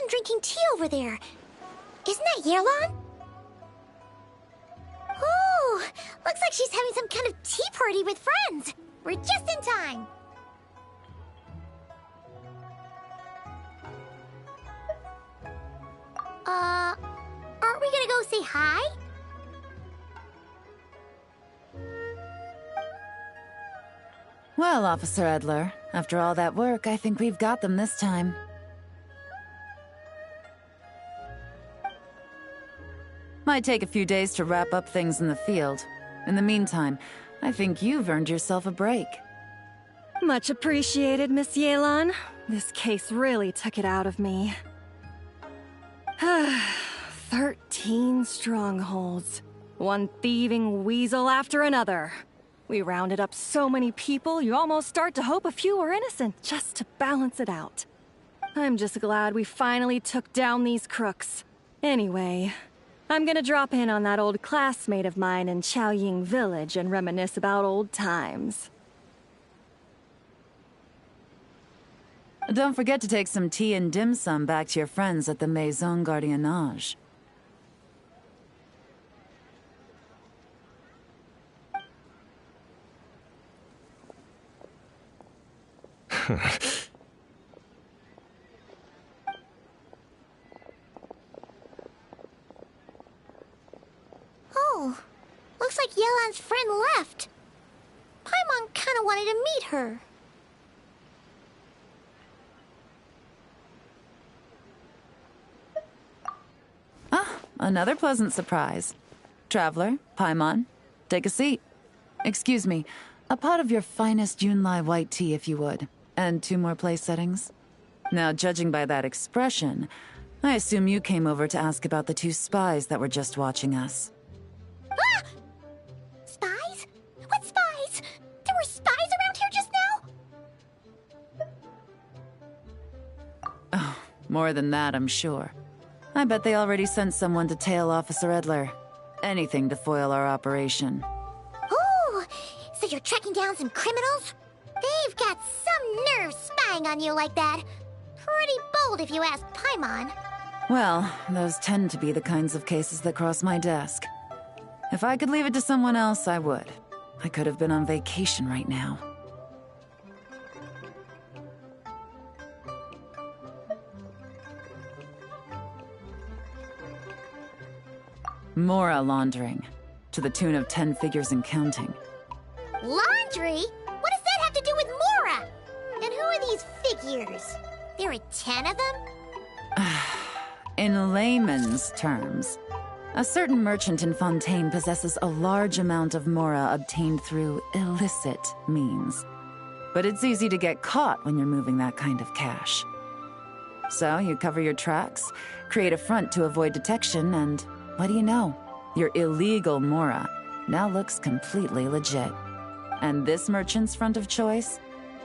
Drinking tea over there. Isn't that Yerlon? Oh, looks like she's having some kind of tea party with friends. We're just in time. Aren't we gonna go say hi? Well, Officer Edler, after all that work, I think we've got them this time. Might take a few days to wrap up things in the field. In the meantime, I think you've earned yourself a break. Much appreciated, Miss Yelan. This case really took it out of me. 13 strongholds. One thieving weasel after another. We rounded up so many people, you almost start to hope a few were innocent, just to balance it out. I'm just glad we finally took down these crooks. Anyway, I'm gonna drop in on that old classmate of mine in Chaoying Village and reminisce about old times. Don't forget to take some tea and dim sum back to your friends at the Maison Gardiennage. Oh, looks like Yelan's friend left. Paimon kinda wanted to meet her. Ah, another pleasant surprise. Traveler, Paimon, take a seat. Excuse me, a pot of your finest Yunlai white tea if you would. And 2 more place settings. Now, judging by that expression, I assume you came over to ask about the 2 spies that were just watching us. Ah! Spies? What spies? There were spies around here just now? Oh, more than that, I'm sure. I bet they already sent someone to tail Officer Edler. Anything to foil our operation. Oh, so you're tracking down some criminals? They've got some nerve spying on you like that. Pretty bold if you ask Paimon. Well, those tend to be the kinds of cases that cross my desk. If I could leave it to someone else, I would. I could have been on vacation right now. Mora laundering, to the tune of 10 figures and counting. Laundry? What does that have to do with Mora? And who are these figures? There are 10 of them? In layman's terms, a certain merchant in Fontaine possesses a large amount of Mora obtained through illicit means. But it's easy to get caught when you're moving that kind of cash. So you cover your tracks, create a front to avoid detection, and what do you know? Your illegal Mora now looks completely legit. And this merchant's front of choice?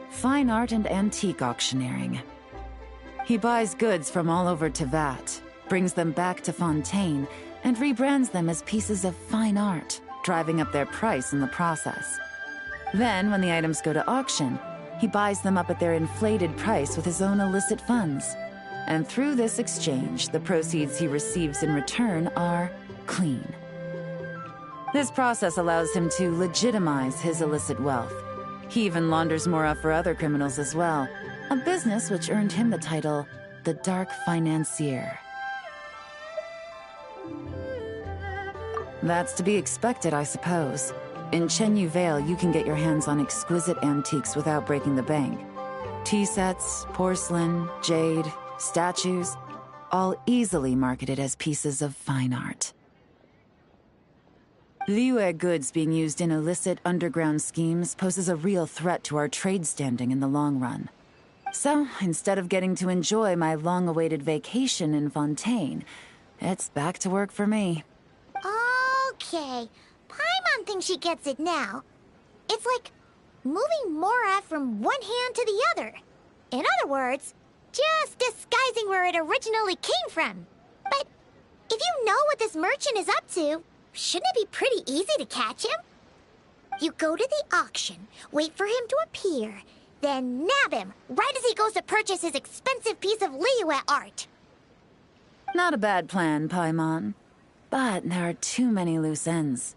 Fine art and antique auctioneering. He buys goods from all over Tevat, brings them back to Fontaine, and rebrands them as pieces of fine art, driving up their price in the process. Then, when the items go to auction, he buys them up at their inflated price with his own illicit funds. And through this exchange, the proceeds he receives in return are clean. This process allows him to legitimize his illicit wealth. He even launders Mora for other criminals as well, a business which earned him the title, the Dark Financier. That's to be expected, I suppose. In Chenyu Vale, you can get your hands on exquisite antiques without breaking the bank. Tea sets, porcelain, jade, statues, all easily marketed as pieces of fine art. Liyue goods being used in illicit underground schemes poses a real threat to our trade standing in the long run. So, instead of getting to enjoy my long-awaited vacation in Fontaine, it's back to work for me. Okay, Paimon thinks she gets it now. It's like moving Mora from one hand to the other. In other words, just disguising where it originally came from. But if you know what this merchant is up to, shouldn't it be pretty easy to catch him? You go to the auction, wait for him to appear, then nab him right as he goes to purchase his expensive piece of Liyue art. Not a bad plan, Paimon. But there are too many loose ends.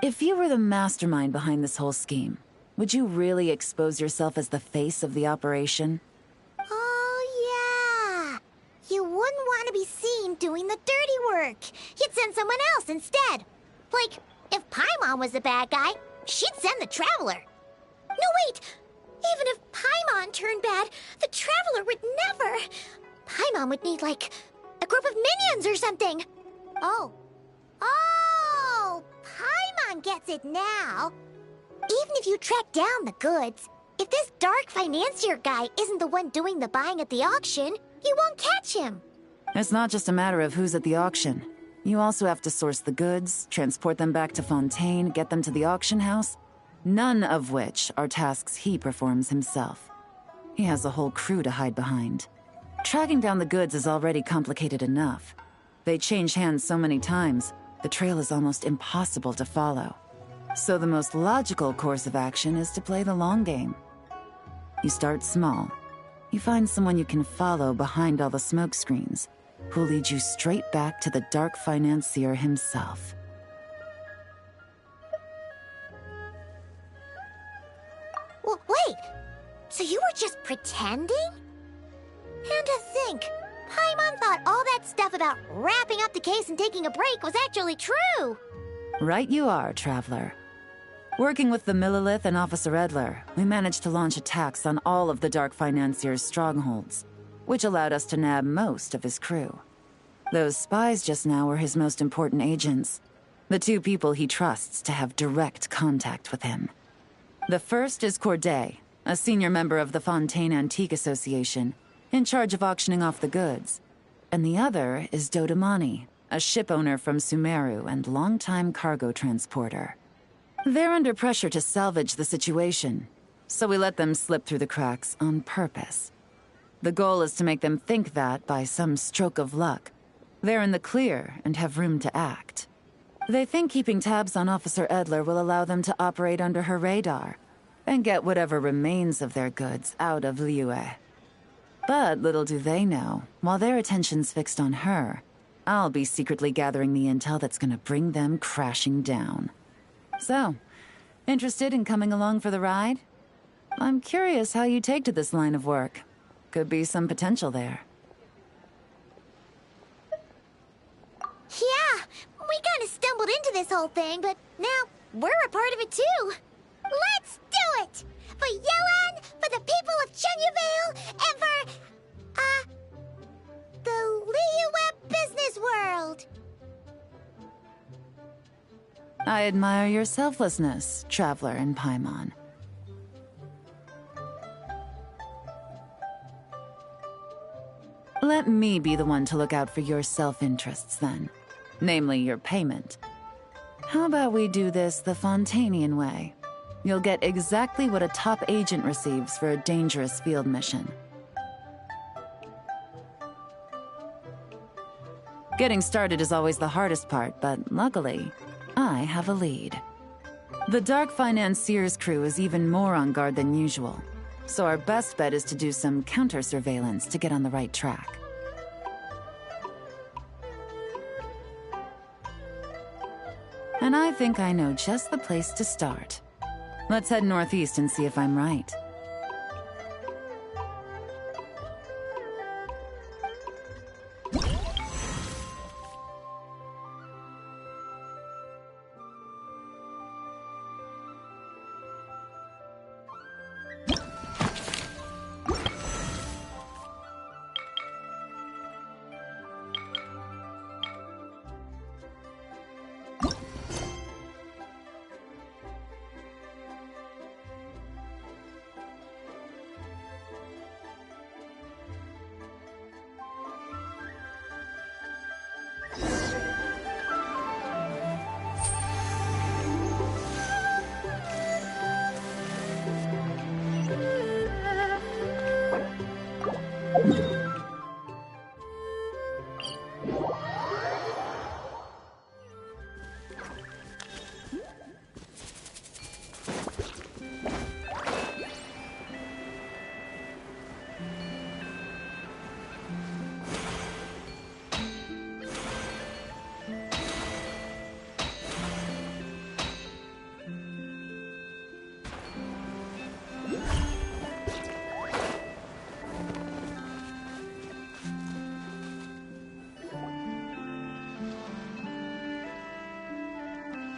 If you were the mastermind behind this whole scheme, would you really expose yourself as the face of the operation? Oh, yeah. You wouldn't want to be seen doing the dirty work. You'd send someone else instead. Like, if Paimon was the bad guy, she'd send the Traveler. No, wait! Even if Paimon turned bad, the Traveler would never. Paimon would need, like, a group of minions or something. Oh. Oh! Paimon gets it now. Even if you track down the goods, if this dark financier guy isn't the one doing the buying at the auction, you won't catch him. It's not just a matter of who's at the auction. You also have to source the goods, transport them back to Fontaine, get them to the auction house, none of which are tasks he performs himself. He has a whole crew to hide behind. Tracking down the goods is already complicated enough. They change hands so many times, the trail is almost impossible to follow. So the most logical course of action is to play the long game. You start small. You find someone you can follow behind all the smoke screens, who'll lead you straight back to the dark financier himself. Well, wait! So you were just pretending? And to think, Paimon thought all that stuff about wrapping up the case and taking a break was actually true! Right you are, Traveler. Working with the Millilith and Officer Edler, we managed to launch attacks on all of the Dark Financier's strongholds, which allowed us to nab most of his crew. Those spies just now were his most important agents, the two people he trusts to have direct contact with him. The first is Corday, a senior member of the Fontaine Antique Association, in charge of auctioning off the goods. And the other is Dodamani, a ship owner from Sumeru and longtime cargo transporter. They're under pressure to salvage the situation, so we let them slip through the cracks on purpose. The goal is to make them think that, by some stroke of luck, they're in the clear and have room to act. They think keeping tabs on Officer Edler will allow them to operate under her radar and get whatever remains of their goods out of Liyue. But little do they know, while their attention's fixed on her, I'll be secretly gathering the intel that's gonna bring them crashing down. So, interested in coming along for the ride? I'm curious how you take to this line of work. Could be some potential there. Yeah, we kinda stumbled into this whole thing, but now we're a part of it too. Let's do it! For Yelan, for the people of Chenyavale, and for, the Liyue business world! I admire your selflessness, Traveler and Paimon. Let me be the one to look out for your self-interests, then. Namely, your payment. How about we do this the Fontainian way? You'll get exactly what a top agent receives for a dangerous field mission. Getting started is always the hardest part, but luckily, I have a lead. The Dark Financier's crew is even more on guard than usual, so our best bet is to do some counter-surveillance to get on the right track. And I think I know just the place to start. Let's head northeast and see if I'm right.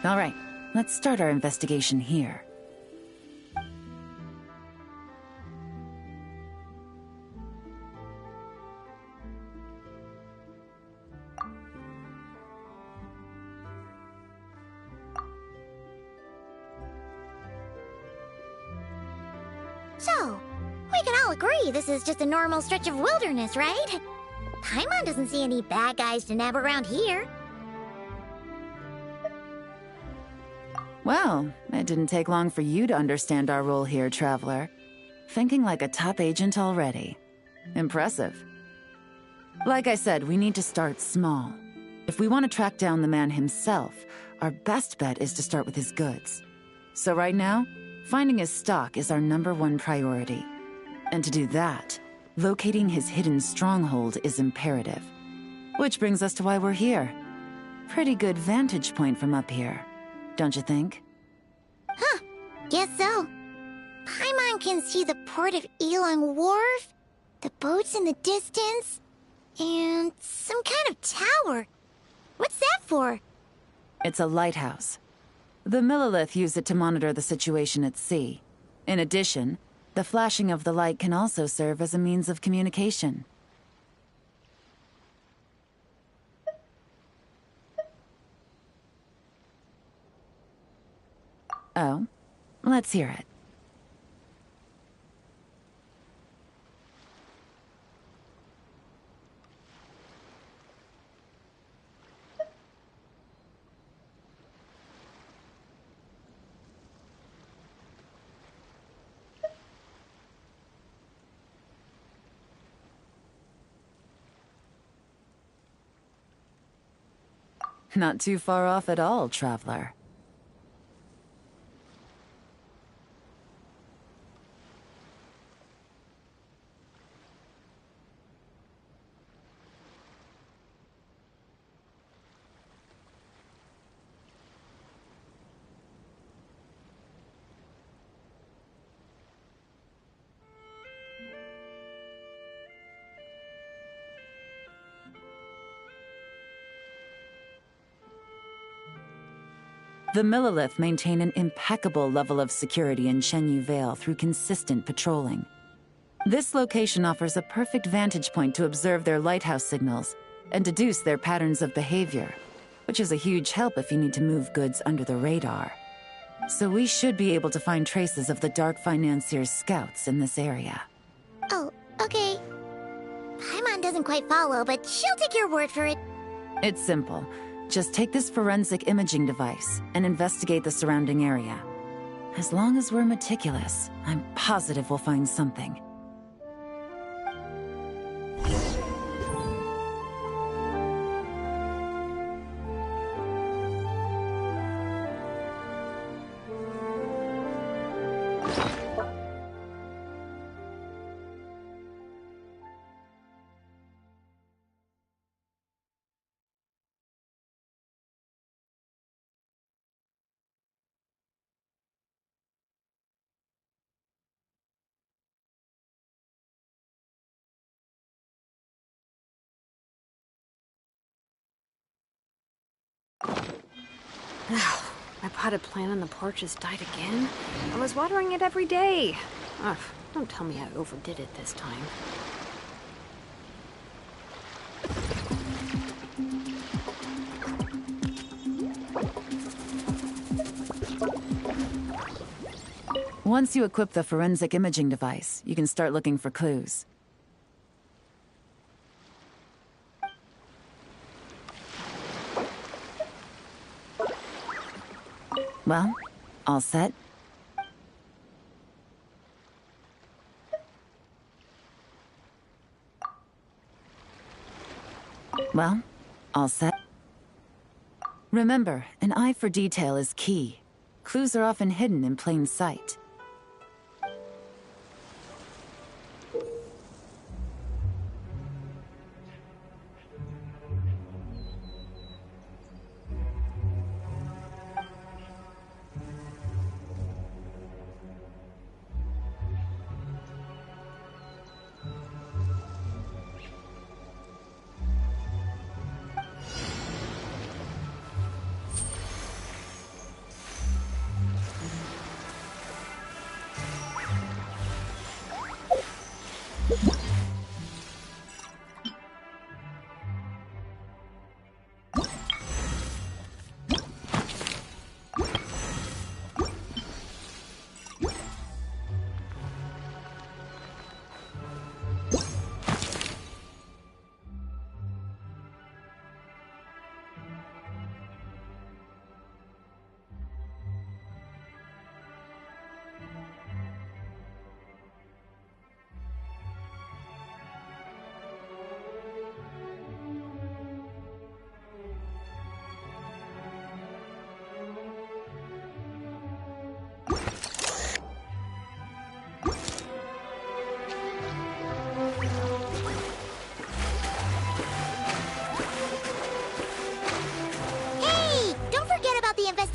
All right, let's start our investigation here. So, we can all agree this is just a normal stretch of wilderness, right? Paimon doesn't see any bad guys to nab around here. Well, it didn't take long for you to understand our role here, Traveler. Thinking like a top agent already. Impressive. Like I said, we need to start small. If we want to track down the man himself, our best bet is to start with his goods. So right now, finding his stock is our #1 priority. And to do that, locating his hidden stronghold is imperative. Which brings us to why we're here. Pretty good vantage point from up here, don't you think? Huh, guess so. Paimon can see the port of Elong Wharf, the boats in the distance, and some kind of tower. What's that for? It's a lighthouse. The Millilith use it to monitor the situation at sea. In addition, the flashing of the light can also serve as a means of communication. Oh, let's hear it. Not too far off at all, Traveler. The Millilith maintain an impeccable level of security in Shenyu Vale through consistent patrolling. This location offers a perfect vantage point to observe their lighthouse signals and deduce their patterns of behavior, which is a huge help if you need to move goods under the radar. So we should be able to find traces of the Dark Financier's scouts in this area. Oh, okay. Paimon doesn't quite follow, but she'll take your word for it. It's simple. Just take this forensic imaging device and investigate the surrounding area. As long as we're meticulous, I'm positive we'll find something. My potted plant on the porch has died again. I was watering it every day. Ugh, don't tell me I overdid it this time. Once you equip the forensic imaging device, you can start looking for clues. Well, all set? Well, all set? Remember, an eye for detail is key. Clues are often hidden in plain sight.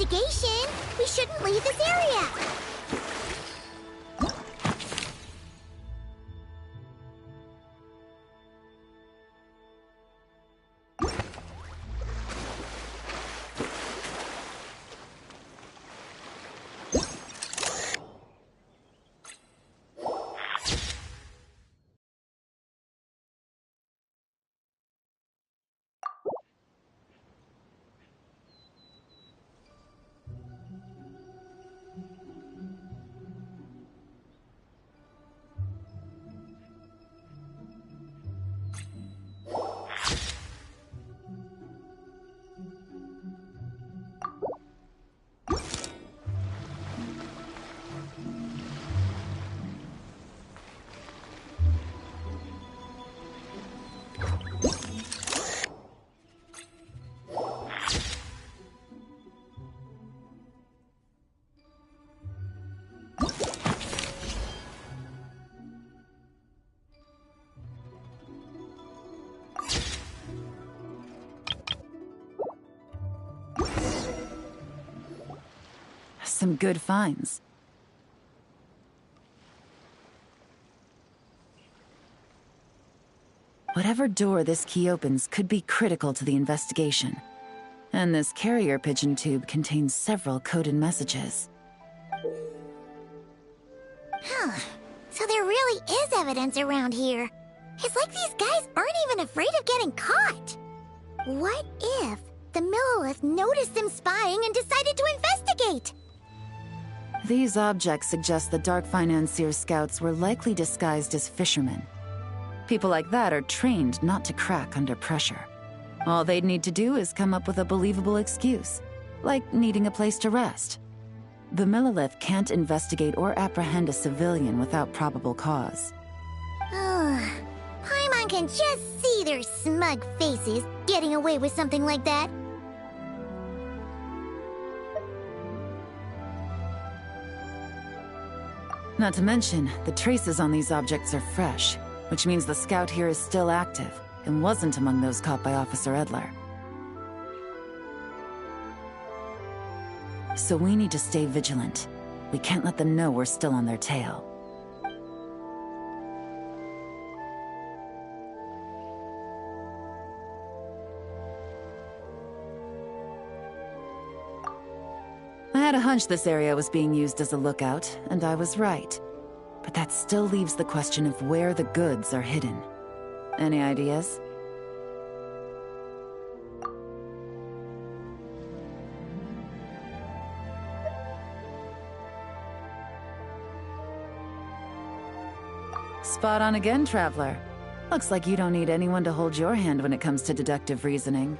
investigation, we shouldn't leave this area. Some good finds. Whatever door this key opens could be critical to the investigation. And this carrier pigeon tube contains several coded messages. Huh. So there really is evidence around here. It's like these guys aren't even afraid of getting caught. What if the Millilith noticed them spying and decided to investigate? These objects suggest the Dark Financier scouts were likely disguised as fishermen. People like that are trained not to crack under pressure. All they'd need to do is come up with a believable excuse, like needing a place to rest. The Millilith can't investigate or apprehend a civilian without probable cause. Paimon can just see their smug faces getting away with something like that. Not to mention, the traces on these objects are fresh, which means the scout here is still active and wasn't among those caught by Officer Edler. So we need to stay vigilant. We can't let them know we're still on their tail. I had a hunch this area was being used as a lookout, and I was right. But that still leaves the question of where the goods are hidden. Any ideas? Spot on again, Traveler. Looks like you don't need anyone to hold your hand when it comes to deductive reasoning.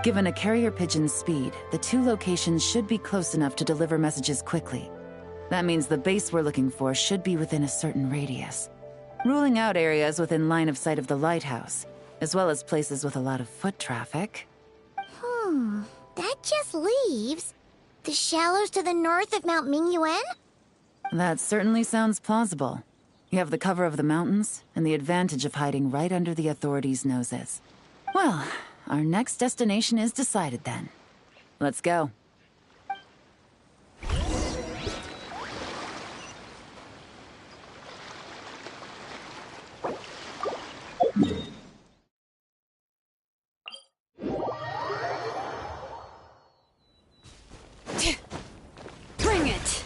Given a carrier pigeon's speed, the two locations should be close enough to deliver messages quickly. That means the base we're looking for should be within a certain radius, ruling out areas within line of sight of the lighthouse, as well as places with a lot of foot traffic. That just leaves the shallows to the north of Mount Mingyuan? That certainly sounds plausible. You have the cover of the mountains, and the advantage of hiding right under the authorities' noses. Well, our next destination is decided then. Let's go. Bring it!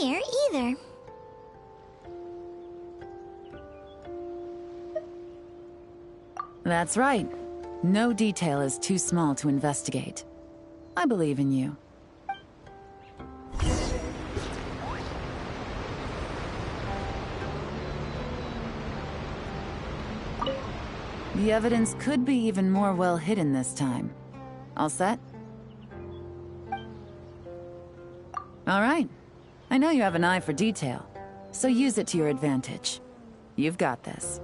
Here either. That's right. No detail is too small to investigate. I believe in you. The evidence could be even more well hidden this time. All set? All right. I know you have an eye for detail, so use it to your advantage. You've got this.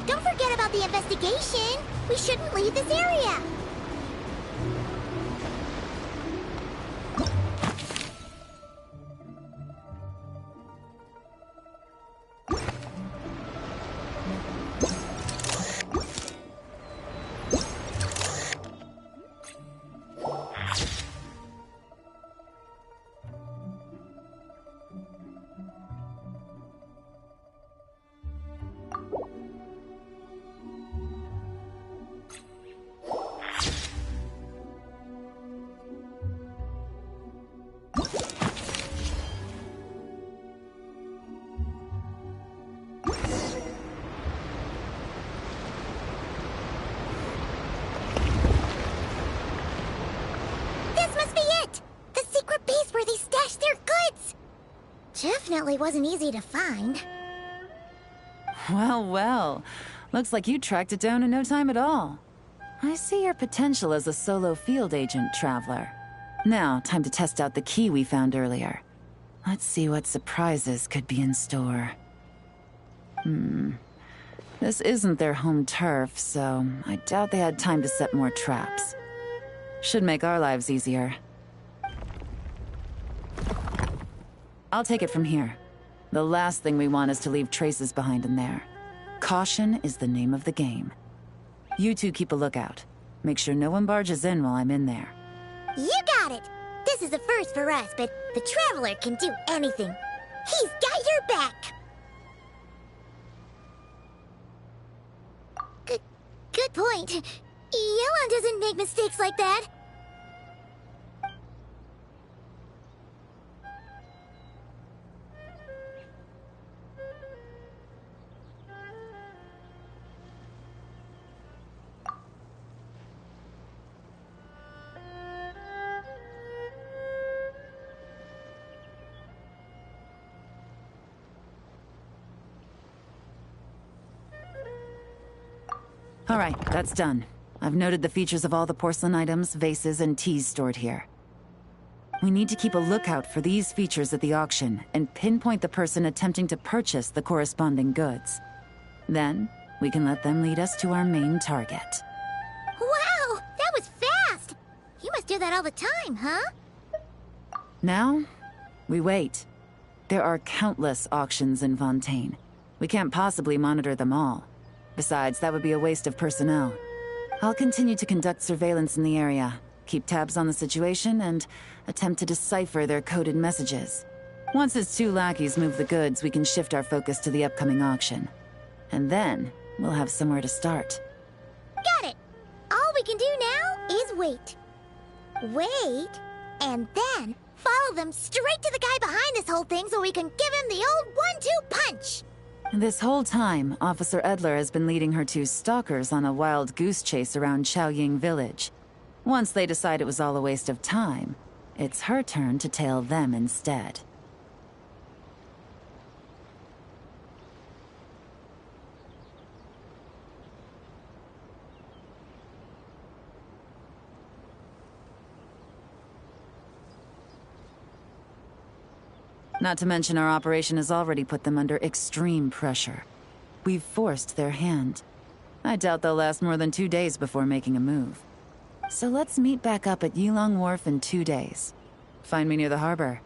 Don't forget about the investigation. We shouldn't leave this area. Definitely wasn't easy to find. Well, well. Looks like you tracked it down in no time at all. I see your potential as a solo field agent, Traveler. Now, time to test out the key we found earlier. Let's see what surprises could be in store. This isn't their home turf, so I doubt they had time to set more traps. Should make our lives easier. I'll take it from here. The last thing we want is to leave traces behind in there. Caution is the name of the game. You two keep a lookout. Make sure no one barges in while I'm in there. You got it! This is a first for us, but the Traveler can do anything. He's got your back! Good point. Yellow doesn't make mistakes like that. All right, that's done. I've noted the features of all the porcelain items, vases, and teas stored here. We need to keep a lookout for these features at the auction and pinpoint the person attempting to purchase the corresponding goods. Then, we can let them lead us to our main target. Wow, that was fast! You must do that all the time, huh? Now, we wait. There are countless auctions in Fontaine. We can't possibly monitor them all. Besides, that would be a waste of personnel. I'll continue to conduct surveillance in the area, keep tabs on the situation, and attempt to decipher their coded messages. Once its two lackeys move the goods, we can shift our focus to the upcoming auction. And then, we'll have somewhere to start. Got it! All we can do now is wait. Wait, and then follow them straight to the guy behind this whole thing so we can give him the old 1-2 punch! This whole time, Officer Edler has been leading her two stalkers on a wild goose chase around Chaoying Village. Once they decide it was all a waste of time, it's her turn to tail them instead. Not to mention our operation has already put them under extreme pressure. We've forced their hand. I doubt they'll last more than 2 days before making a move. So let's meet back up at Yilong Wharf in 2 days. Find me near the harbor.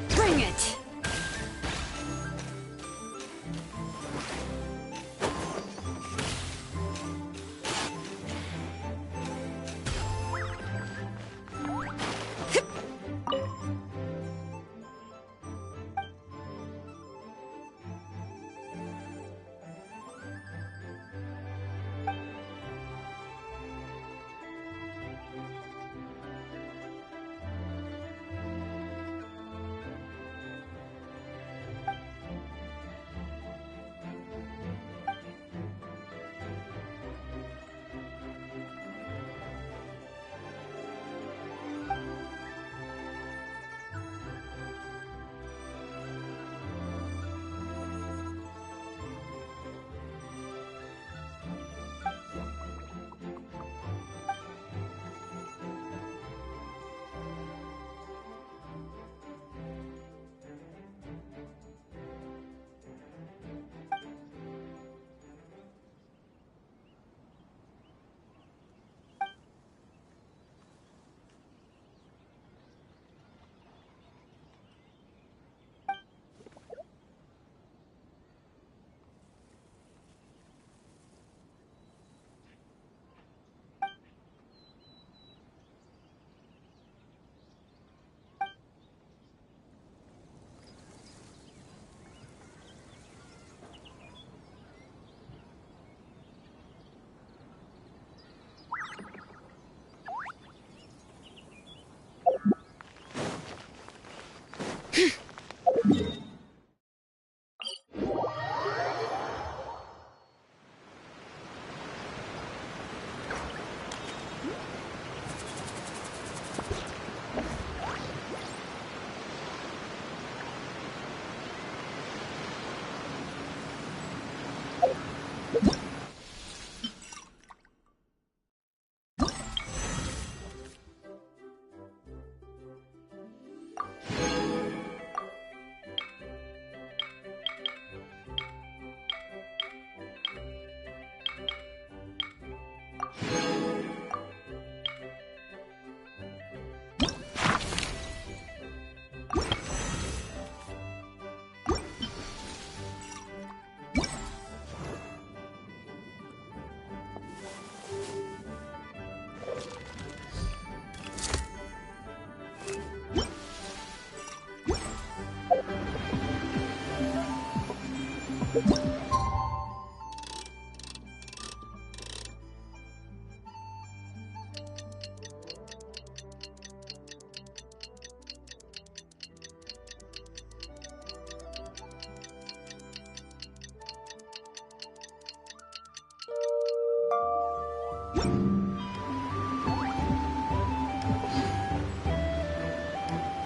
Bring it!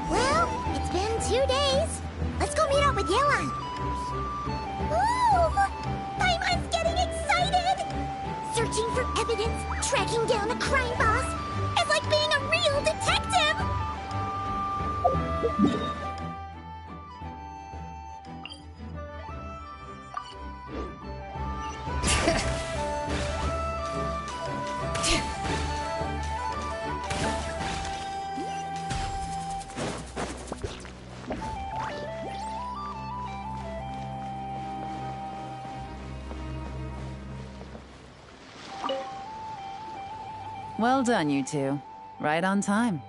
Well, it's been 2 days. Let's go meet up with Yelan. Ooh! Paimon's getting excited! Searching for evidence, tracking down a crime boss. It's like being a real detective! Well done, you two. Right on time.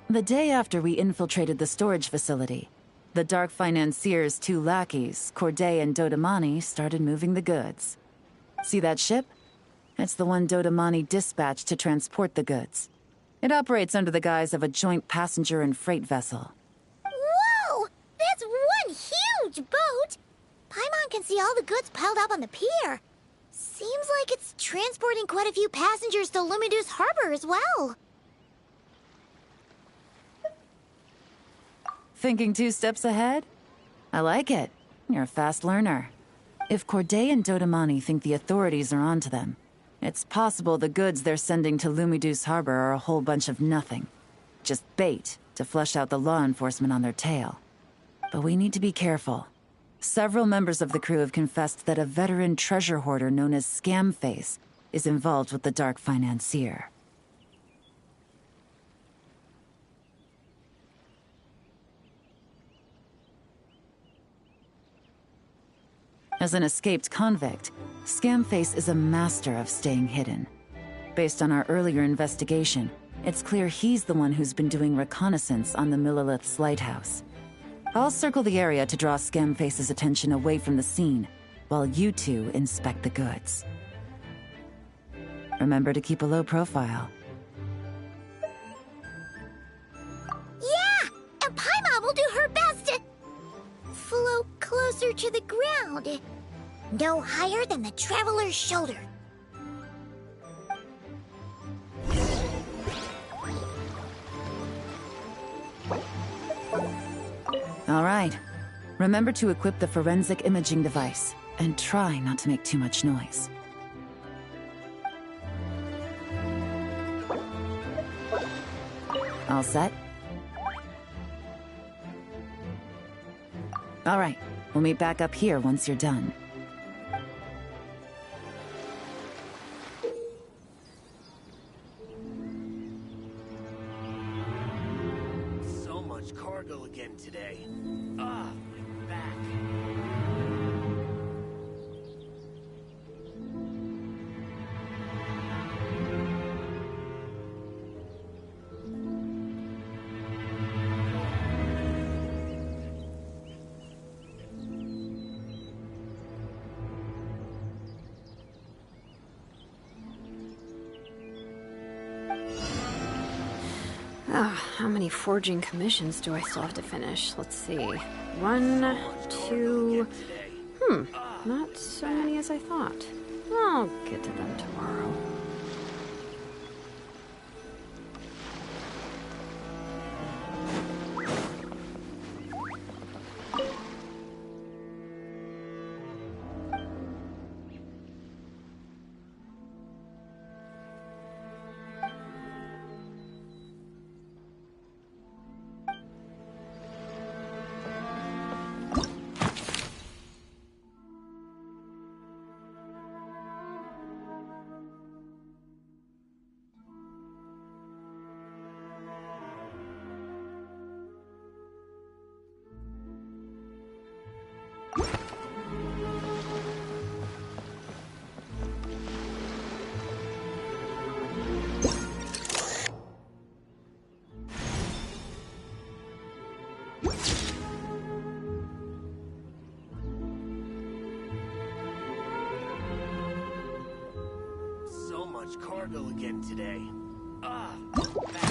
The day after we infiltrated the storage facility, the Dark Financier's two lackeys, Corday and Dodamani, started moving the goods. See that ship? It's the one Dodamani dispatched to transport the goods. It operates under the guise of a joint passenger and freight vessel. Whoa! That's one huge boat! Paimon can see all the goods piled up on the pier. Seems like it's transporting quite a few passengers to Lumidu's harbor as well. Thinking 2 steps ahead? I like it. You're a fast learner. If Corday and Dodamani think the authorities are onto them, it's possible the goods they're sending to Lumiduce Harbor are a whole bunch of nothing. Just bait to flush out the law enforcement on their tail. But we need to be careful. Several members of the crew have confessed that a veteran treasure hoarder known as Scamface is involved with the dark financier. As an escaped convict, Scamface is a master of staying hidden. Based on our earlier investigation, it's clear he's the one who's been doing reconnaissance on the Millilith's lighthouse. I'll circle the area to draw Scamface's attention away from the scene, while you two inspect the goods. Remember to keep a low profile. Yeah! And Paimon will do her best to float closer to the ground. No higher than the traveler's shoulder. All right. Remember to equip the forensic imaging device, and try not to make too much noise. All set? All right. We'll meet back up here once you're done. So much cargo again today. Ah, my back. How many forging commissions do I still have to finish? Let's see. 1, 2... Not so many as I thought. I'll get to them tomorrow. So much cargo again today. Ah, back.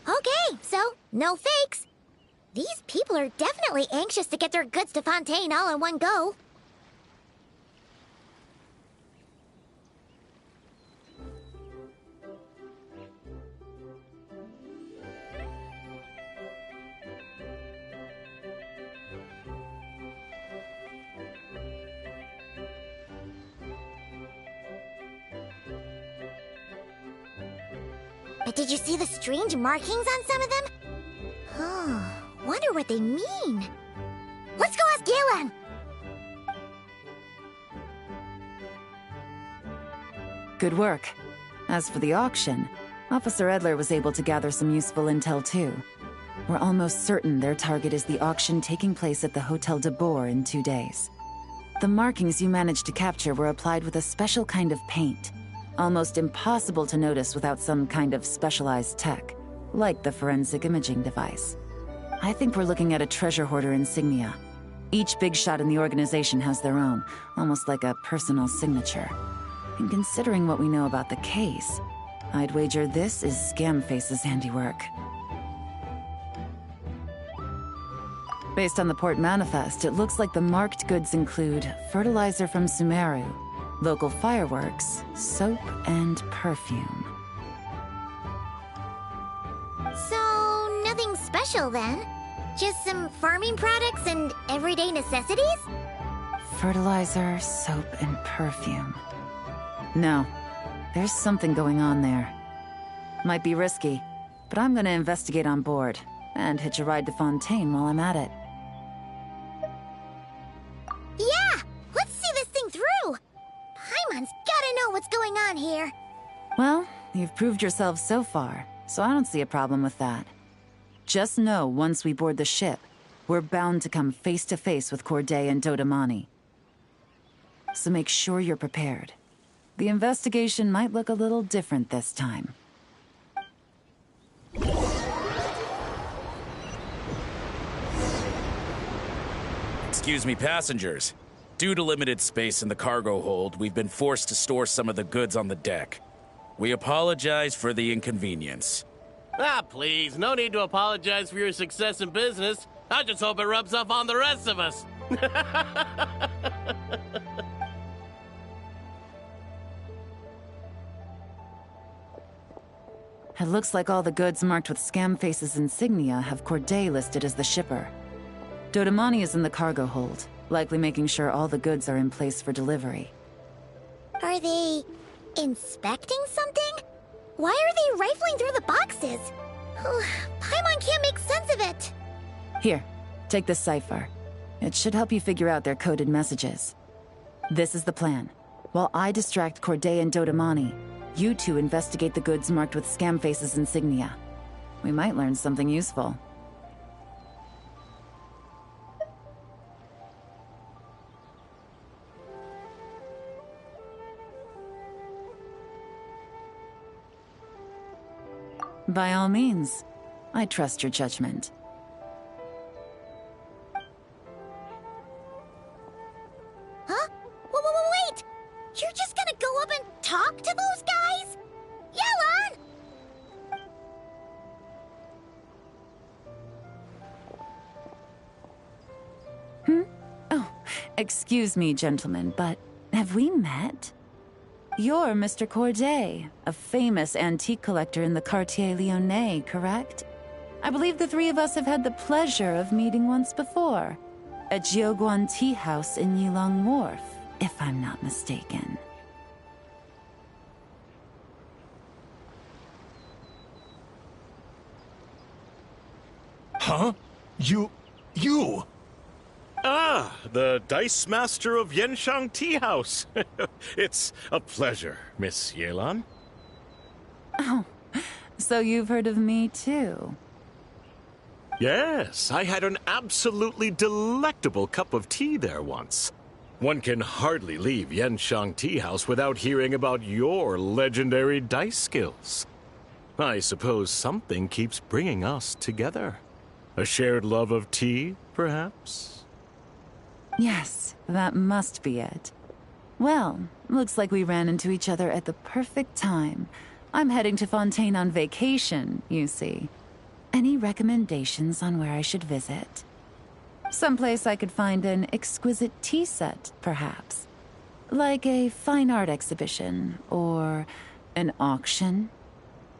Okay, so no fakes. These people are definitely anxious to get their goods to Fontaine all in one go. But did you see the strange markings on some of them? Oh, wonder what they mean. Let's go ask Galen! Good work. As for the auction, Officer Edler was able to gather some useful intel too. We're almost certain their target is the auction taking place at the Hotel de Boer in 2 days. The markings you managed to capture were applied with a special kind of paint. Almost impossible to notice without some kind of specialized tech, like the forensic imaging device. I think we're looking at a treasure hoarder insignia. Each big shot in the organization has their own, almost like a personal signature. And considering what we know about the case, I'd wager this is Scamface's handiwork. Based on the port manifest, it looks like the marked goods include fertilizer from Sumeru, local fireworks, soap, and perfume. So, nothing special then? Just some farming products and everyday necessities? Fertilizer, soap, and perfume. No, there's something going on there. Might be risky, but I'm gonna investigate on board, and hitch a ride to Fontaine while I'm at it. Yeah! Let's see this thing through! Paimon's gotta know what's going on here. Well, you've proved yourself so far, so I don't see a problem with that. Just know once we board the ship, we're bound to come face to face with Corday and Dodamani. So make sure you're prepared. The investigation might look a little different this time. Excuse me, passengers. Due to limited space in the cargo hold, we've been forced to store some of the goods on the deck. We apologize for the inconvenience. Ah, please, no need to apologize for your success in business. I just hope it rubs off on the rest of us. It looks like all the goods marked with Scamface's insignia have Corday listed as the shipper. Dodamani is in the cargo hold, likely making sure all the goods are in place for delivery. Are they inspecting something? Why are they rifling through the boxes? Paimon can't make sense of it. Here, take this cipher. It should help you figure out their coded messages. This is the plan. While I distract Corday and Dodamani, you two investigate the goods marked with Scamface's insignia. We might learn something useful. By all means, I trust your judgment. Huh? Wait! You're just gonna go up and talk to those guys? Yelan! Oh, excuse me, gentlemen, but have we met? You're Mr. Corday, a famous antique collector in the Quartier Lyonnais, correct? I believe the three of us have had the pleasure of meeting once before, at Jiuguan Tea House in Yilong Wharf, if I'm not mistaken. Huh? You... Ah, the Dice Master of Yenshang Tea House. It's a pleasure, Miss Yelan. Oh, so you've heard of me too? Yes, I had an absolutely delectable cup of tea there once. One can hardly leave Yenshang Tea House without hearing about your legendary dice skills. I suppose something keeps bringing us together. A shared love of tea, perhaps? Yes, that must be it. Well, looks like we ran into each other at the perfect time. I'm heading to Fontaine on vacation, you see. Any recommendations on where I should visit? Someplace I could find an exquisite tea set, perhaps. Like a fine art exhibition, or an auction.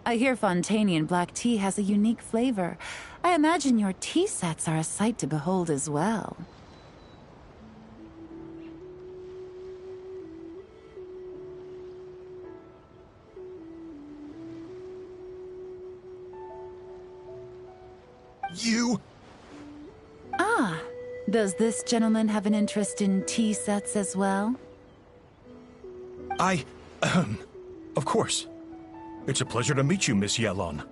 I hear Fontainian black tea has a unique flavor. I imagine your tea sets are a sight to behold as well. You? Ah, does this gentleman have an interest in tea sets as well? Of course. It's a pleasure to meet you, Miss Yelon.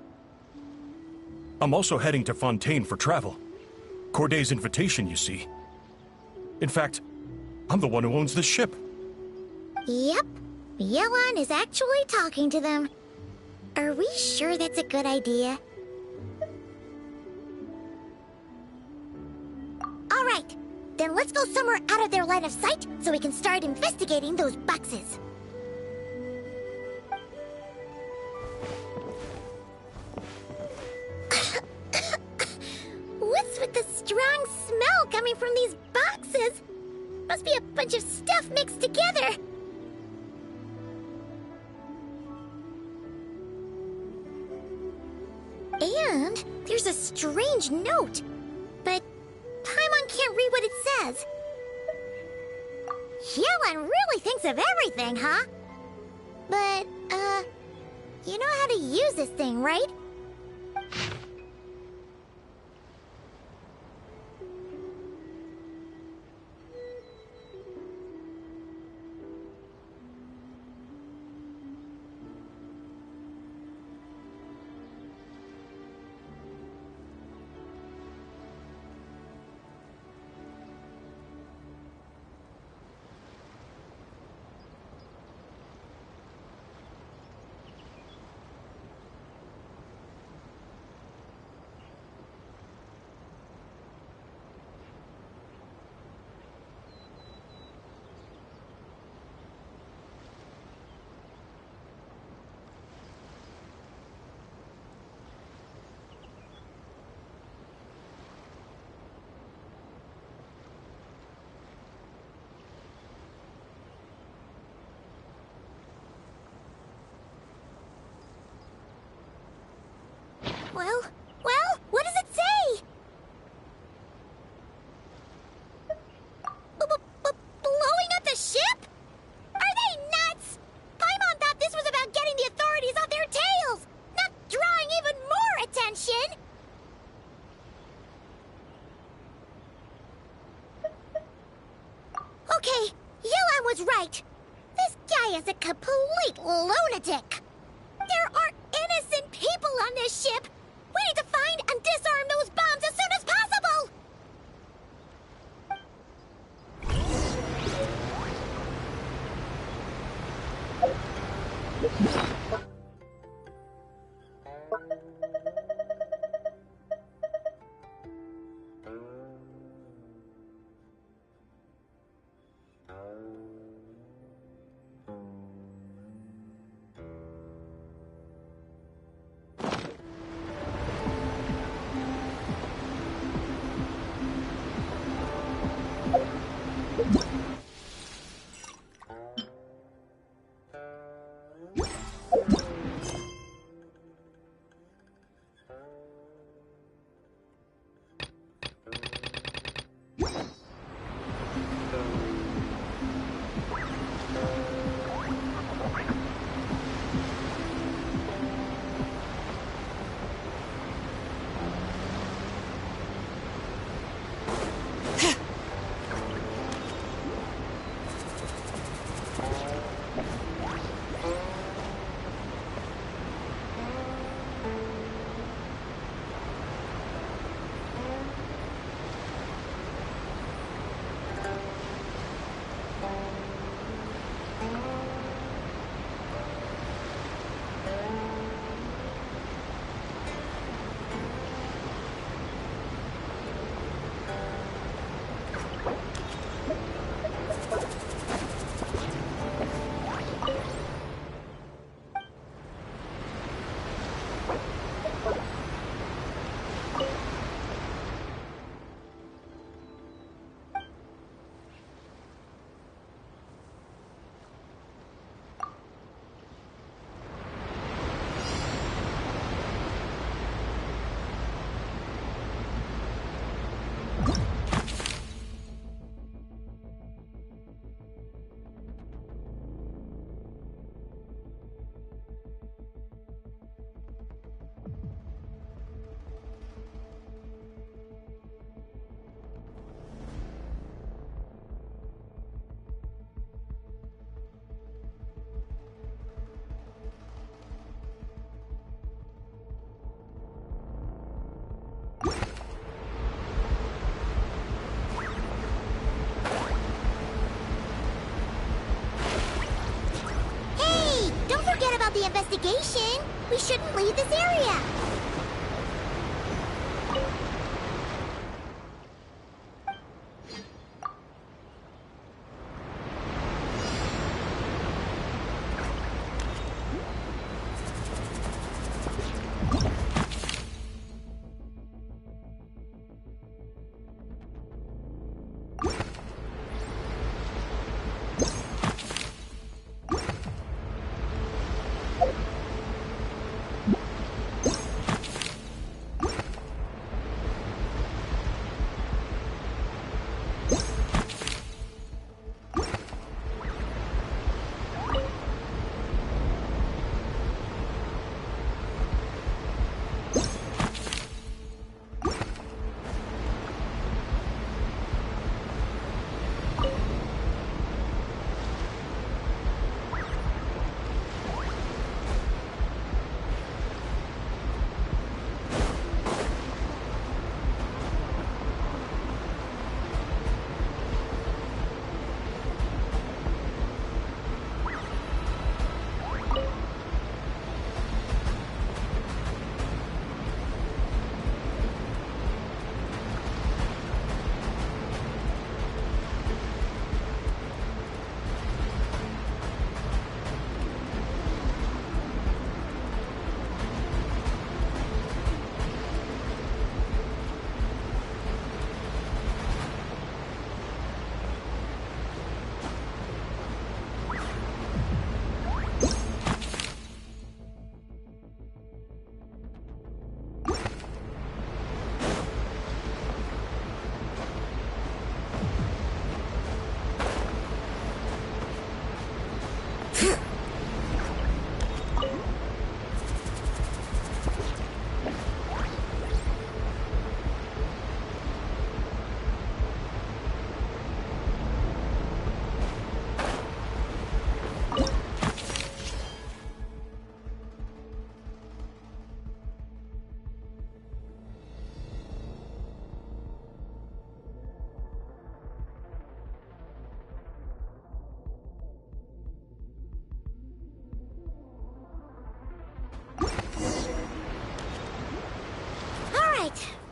I'm also heading to Fontaine for travel. Corday's invitation, you see. In fact, I'm the one who owns this ship. Yep. Yelon is actually talking to them. Are we sure that's a good idea? Alright, then let's go somewhere out of their line of sight so we can start investigating those boxes. What's with the strong smell coming from these boxes? Must be a bunch of stuff mixed together. And there's a strange note. But Paimon can't read what it says. Yelon really thinks of everything, huh? But, you know how to use this thing, right? Well, what does it say? Blowing up the ship? Are they nuts? Paimon thought this was about getting the authorities off their tails, not drawing even more attention. Okay, Yelon was right. This guy is a complete lunatic. There are innocent people on this ship. We need to find and disarm those bombs as soon as possible! investigation, we shouldn't leave this area.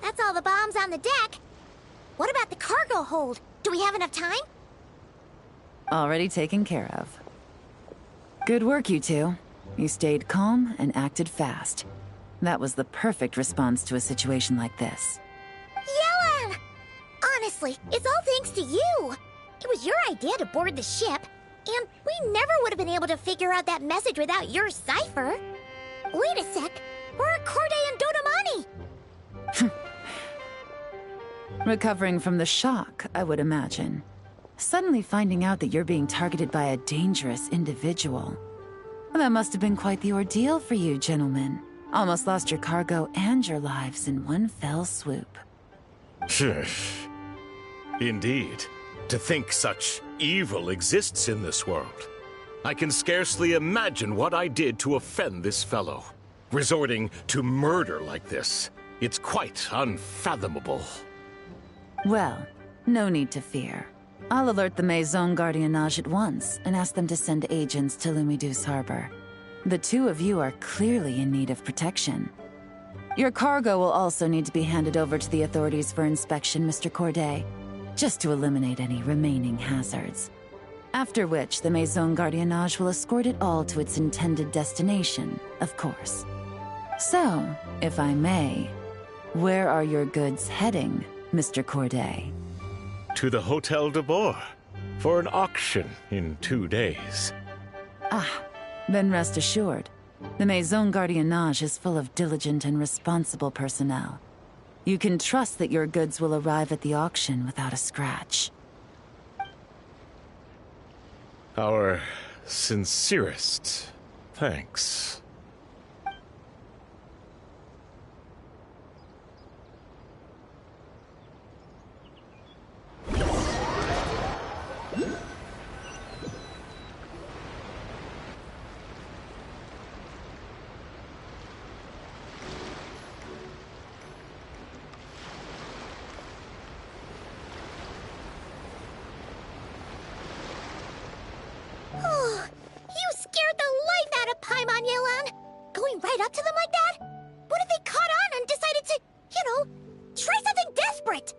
That's all the bombs on the deck. What about the cargo hold? Do we have enough time? Already taken care of. Good work, you two. You stayed calm and acted fast. That was the perfect response to a situation like this. Yellen! Honestly, it's all thanks to you. It was your idea to board the ship, and we never would have been able to figure out that message without your cipher. Wait a sec. Where are Corday and Dodamani? Recovering from the shock, I would imagine. Suddenly finding out that you're being targeted by a dangerous individual. That must have been quite the ordeal for you, gentlemen. Almost lost your cargo and your lives in one fell swoop. Indeed. To think such evil exists in this world. I can scarcely imagine what I did to offend this fellow. Resorting to murder like this. It's quite unfathomable. Well, no need to fear. I'll alert the Maison Gardiennage at once and ask them to send agents to Lumidus Harbor. The two of you are clearly in need of protection. Your cargo will also need to be handed over to the authorities for inspection, Mr. Corday, just to eliminate any remaining hazards. After which, the Maison Gardiennage will escort it all to its intended destination, of course. So, if I may, where are your goods heading, Mr. Corday? To the Hotel de Boer, for an auction in 2 days. Ah, then rest assured. The Maison Gardiennage is full of diligent and responsible personnel. You can trust that your goods will arrive at the auction without a scratch. Our sincerest thanks. You scared the life out of Paimon, Yellen! it!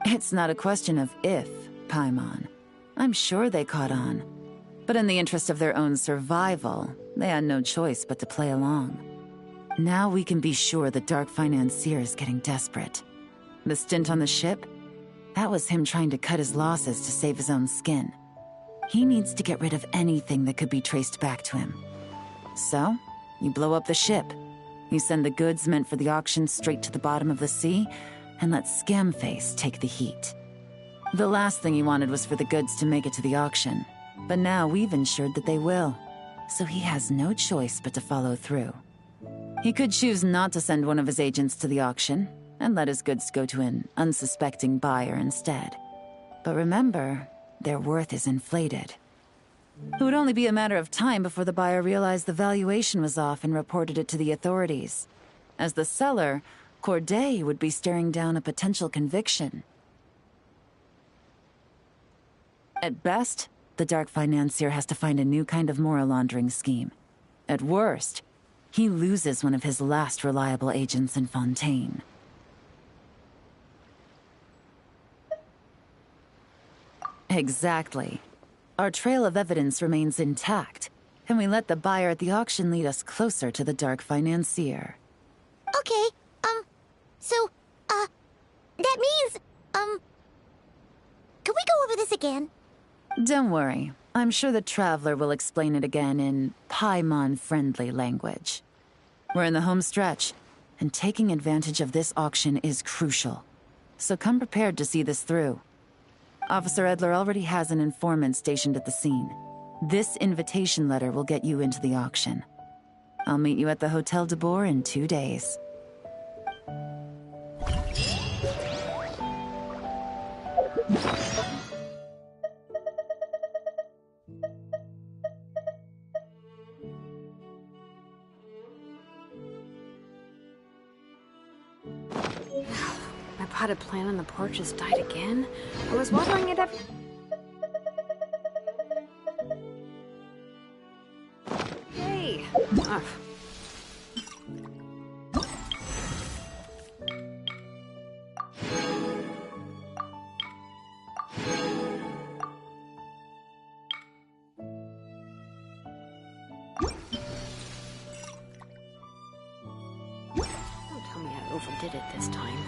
It's not a question of if, Paimon. I'm sure they caught on. But in the interest of their own survival, they had no choice but to play along. Now we can be sure the Dark Financier is getting desperate. The stint on the ship? That was him trying to cut his losses to save his own skin. He needs to get rid of anything that could be traced back to him. So, you blow up the ship. You send the goods meant for the auction straight to the bottom of the sea, and let Scamface take the heat. The last thing he wanted was for the goods to make it to the auction, but now we've ensured that they will, so he has no choice but to follow through. He could choose not to send one of his agents to the auction, and let his goods go to an unsuspecting buyer instead. But remember, their worth is inflated. It would only be a matter of time before the buyer realized the valuation was off and reported it to the authorities. As the seller, Corday would be staring down a potential conviction. At best, the Dark Financier has to find a new kind of moral laundering scheme. At worst, he loses one of his last reliable agents in Fontaine. Exactly. Our trail of evidence remains intact, and we let the buyer at the auction lead us closer to the Dark Financier. Okay, so, that means, can we go over this again? Don't worry. I'm sure the Traveler will explain it again in Paimon-friendly language. We're in the home stretch, and taking advantage of this auction is crucial. So come prepared to see this through. Officer Edler already has an informant stationed at the scene. This invitation letter will get you into the auction. I'll meet you at the Hotel de Boer in 2 days. My potted plant on the porch has died again. I was watering it every... Hey! Ugh. Don't tell me I overdid it this time.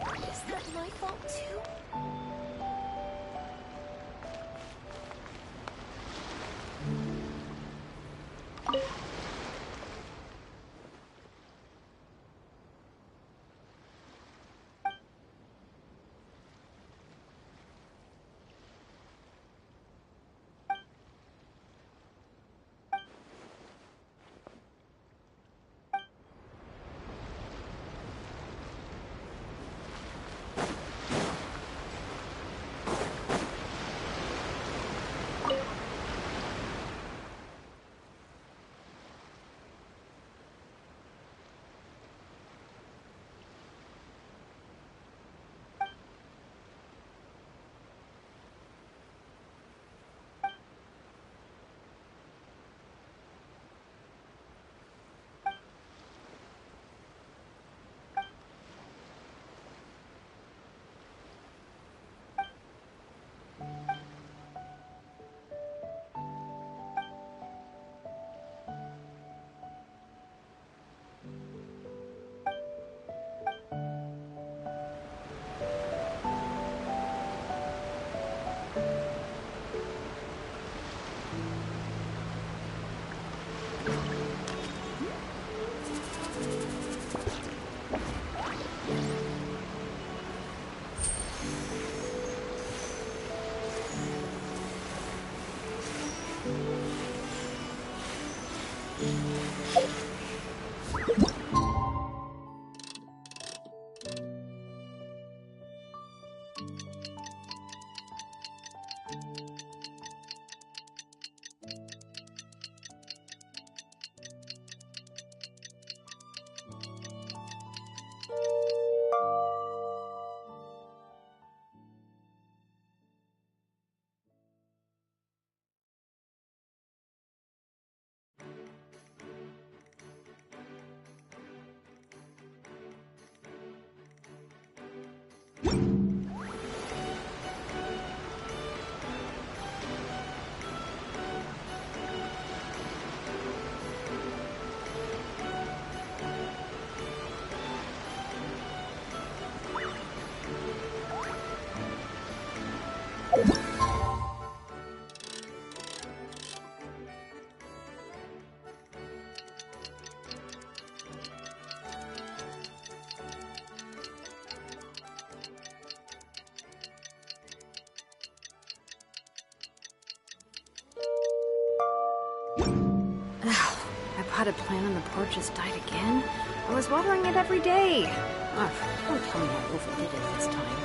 Is that my fault too? potted plant on the porch just died again? I was watering it every day. Ugh, don't tell me I overdid it this time.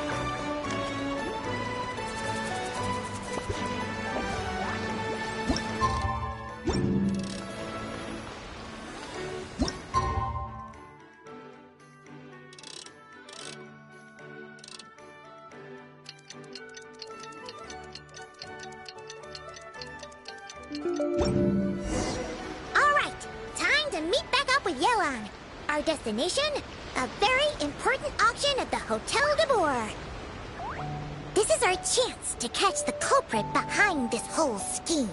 Alright, time to meet back up with Yelan. Our destination? A very important auction at the Hotel de Boer. This is our chance to catch the culprit behind this whole scheme.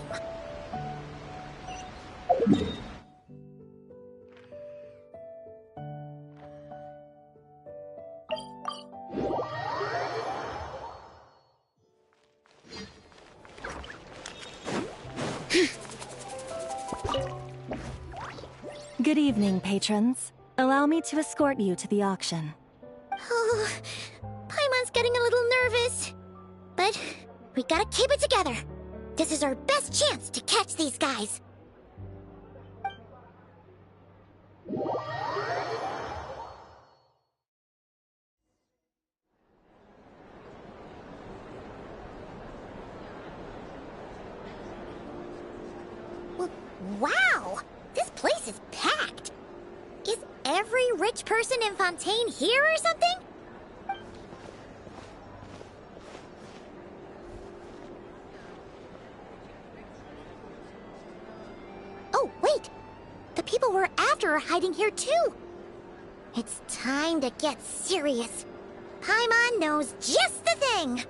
Good evening, patrons. Allow me to escort you to the auction. Oh, Paimon's getting a little nervous. But we gotta keep it together. This is our best chance to catch these guys. Wow! This place is packed. Is every rich person in Fontaine here or something? Oh, wait! The people we're after are hiding here too! It's time to get serious. Paimon knows just the thing!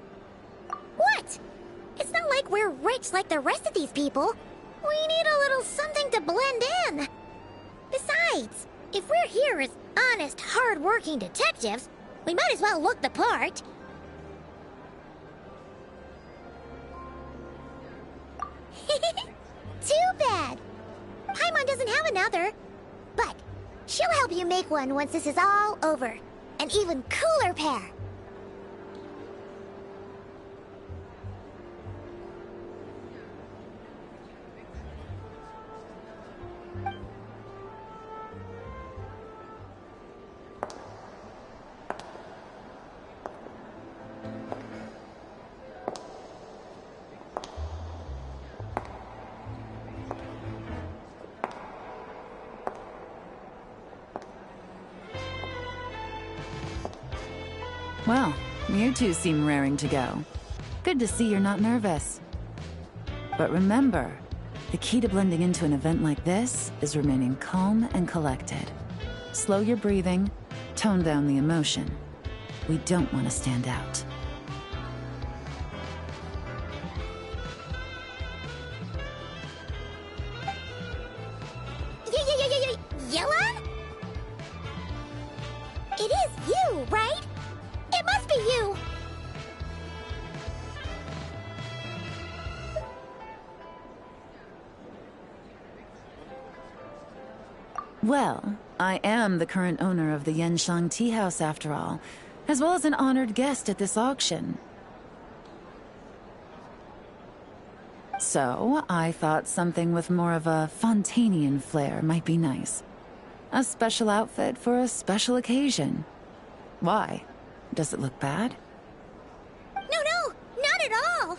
What? It's not like we're rich like the rest of these people. We need a little something to blend in. Besides, if we're here as honest, hard-working detectives, we might as well look the part. Too bad. Paimon doesn't have another. But she'll help you make one once this is all over. An even cooler pair. Well, you two seem raring to go. Good to see you're not nervous. But remember, the key to blending into an event like this is remaining calm and collected. Slow your breathing, tone down the emotion. We don't want to stand out. Yelan? It is you, right? It must be you! Well, I am the current owner of the Vanishing Tea House after all, as well as an honored guest at this auction. So, I thought something with more of a Fontainian flair might be nice. A special outfit for a special occasion. Why? Does it look bad? No, not at all!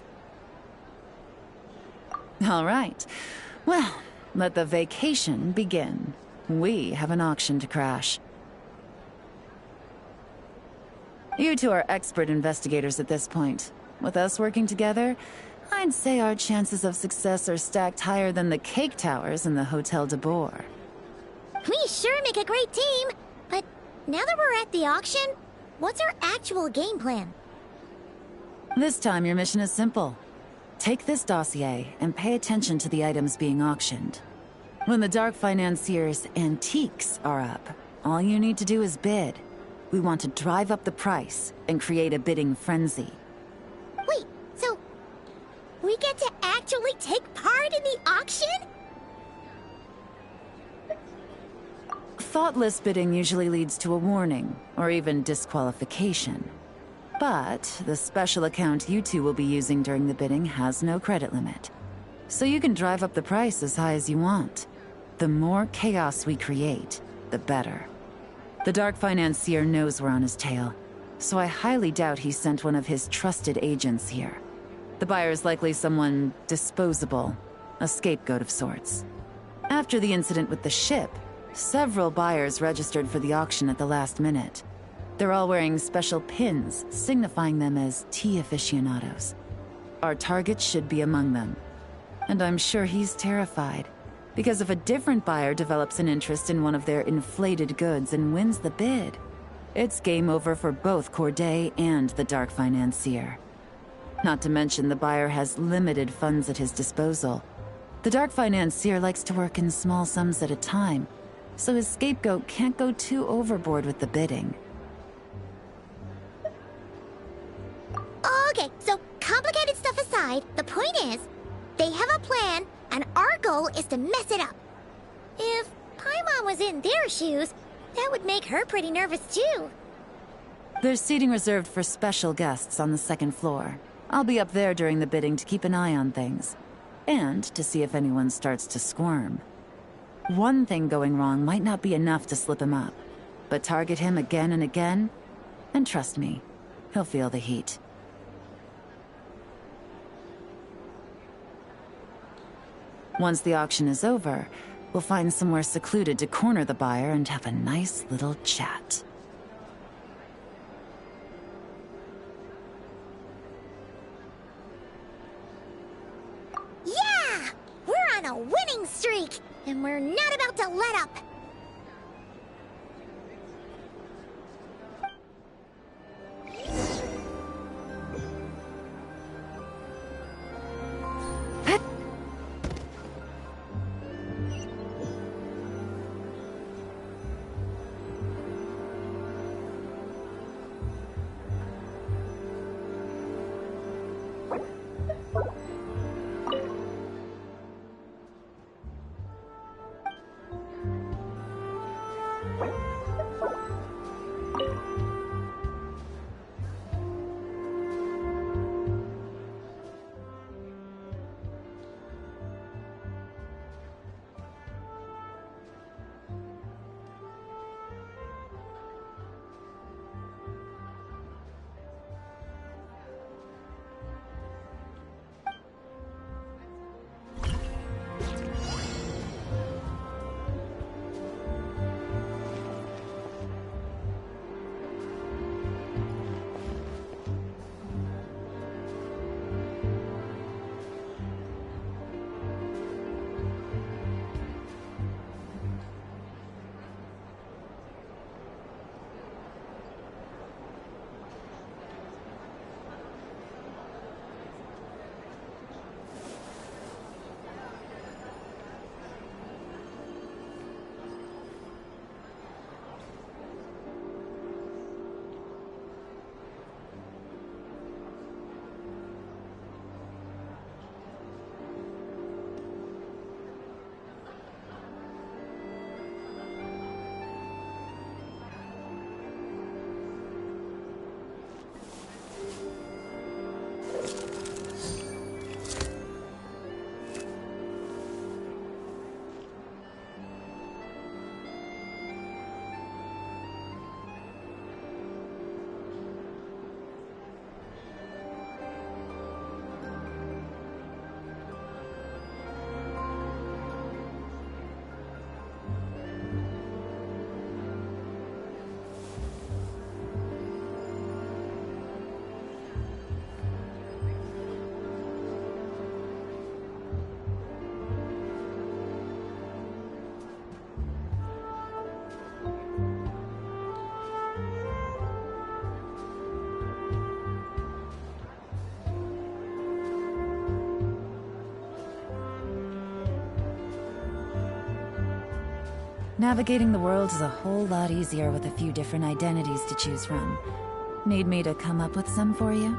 All right. Well, let the vacation begin. We have an auction to crash. You two are expert investigators at this point. With us working together, I'd say our chances of success are stacked higher than the cake towers in the Hotel de Boer. We sure make a great team, but now that we're at the auction, what's our actual game plan? This time your mission is simple. Take this dossier and pay attention to the items being auctioned. When the Dark Financier's antiques are up, all you need to do is bid. We want to drive up the price and create a bidding frenzy. Wait, so we get to actually take part in the auction? Thoughtless bidding usually leads to a warning, or even disqualification. But the special account you two will be using during the bidding has no credit limit. So you can drive up the price as high as you want. The more chaos we create, the better. The Dark Financier knows we're on his tail, so I highly doubt he sent one of his trusted agents here. The buyer's likely someone disposable, a scapegoat of sorts. After the incident with the ship, several buyers registered for the auction at the last minute. They're all wearing special pins, signifying them as tea aficionados. Our target should be among them. And I'm sure he's terrified, because if a different buyer develops an interest in one of their inflated goods and wins the bid, it's game over for both Corday and the Dark Financier. Not to mention the buyer has limited funds at his disposal. The Dark Financier likes to work in small sums at a time, so his scapegoat can't go too overboard with the bidding. Okay, so complicated stuff aside, the point is, they have a plan, and our goal is to mess it up. If Paimon was in their shoes, that would make her pretty nervous too. There's seating reserved for special guests on the second floor. I'll be up there during the bidding to keep an eye on things, and to see if anyone starts to squirm. One thing going wrong might not be enough to slip him up, but target him again and again, and trust me, he'll feel the heat. Once the auction is over, we'll find somewhere secluded to corner the buyer and have a nice little chat. Yeah! We're on a winning streak, and we're not about to let up. Navigating the world is a whole lot easier with a few different identities to choose from. Need me to come up with some for you?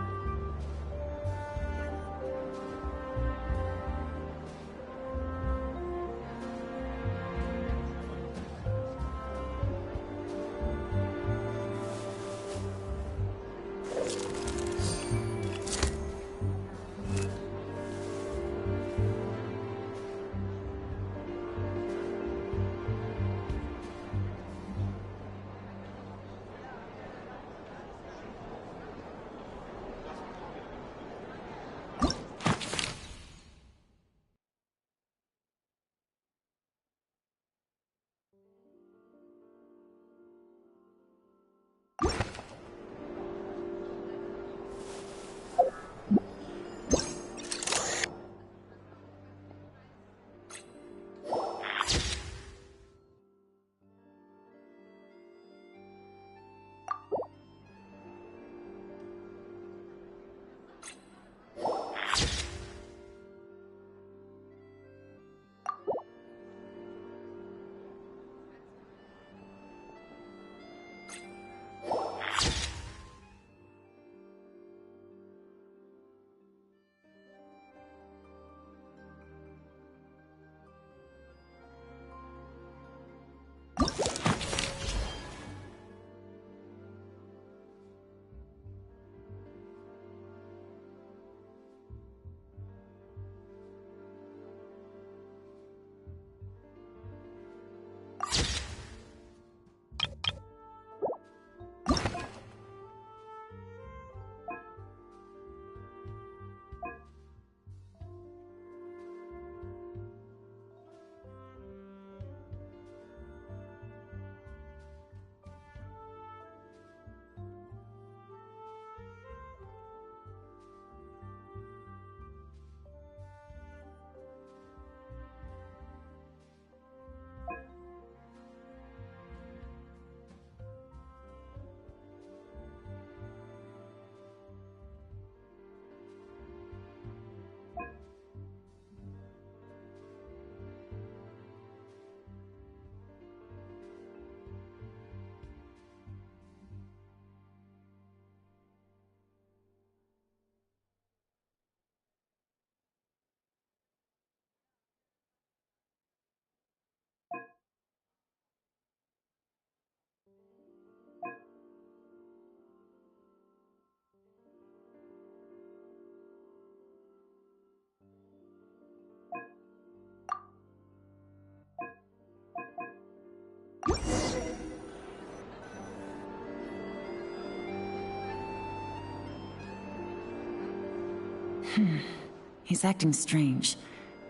He's acting strange,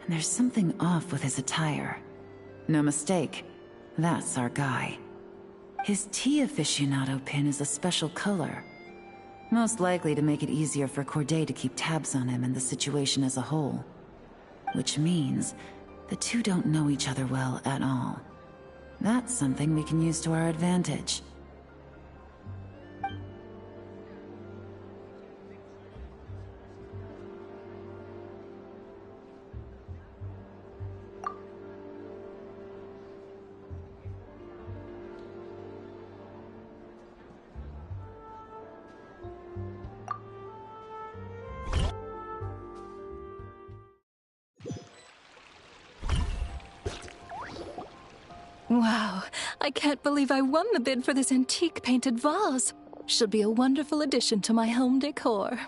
and there's something off with his attire. No mistake, that's our guy. His tea aficionado pin is a special color. Most likely to make it easier for Corday to keep tabs on him and the situation as a whole. Which means the two don't know each other well at all. That's something we can use to our advantage. Wow, I can't believe I won the bid for this antique painted vase. Should be a wonderful addition to my home decor.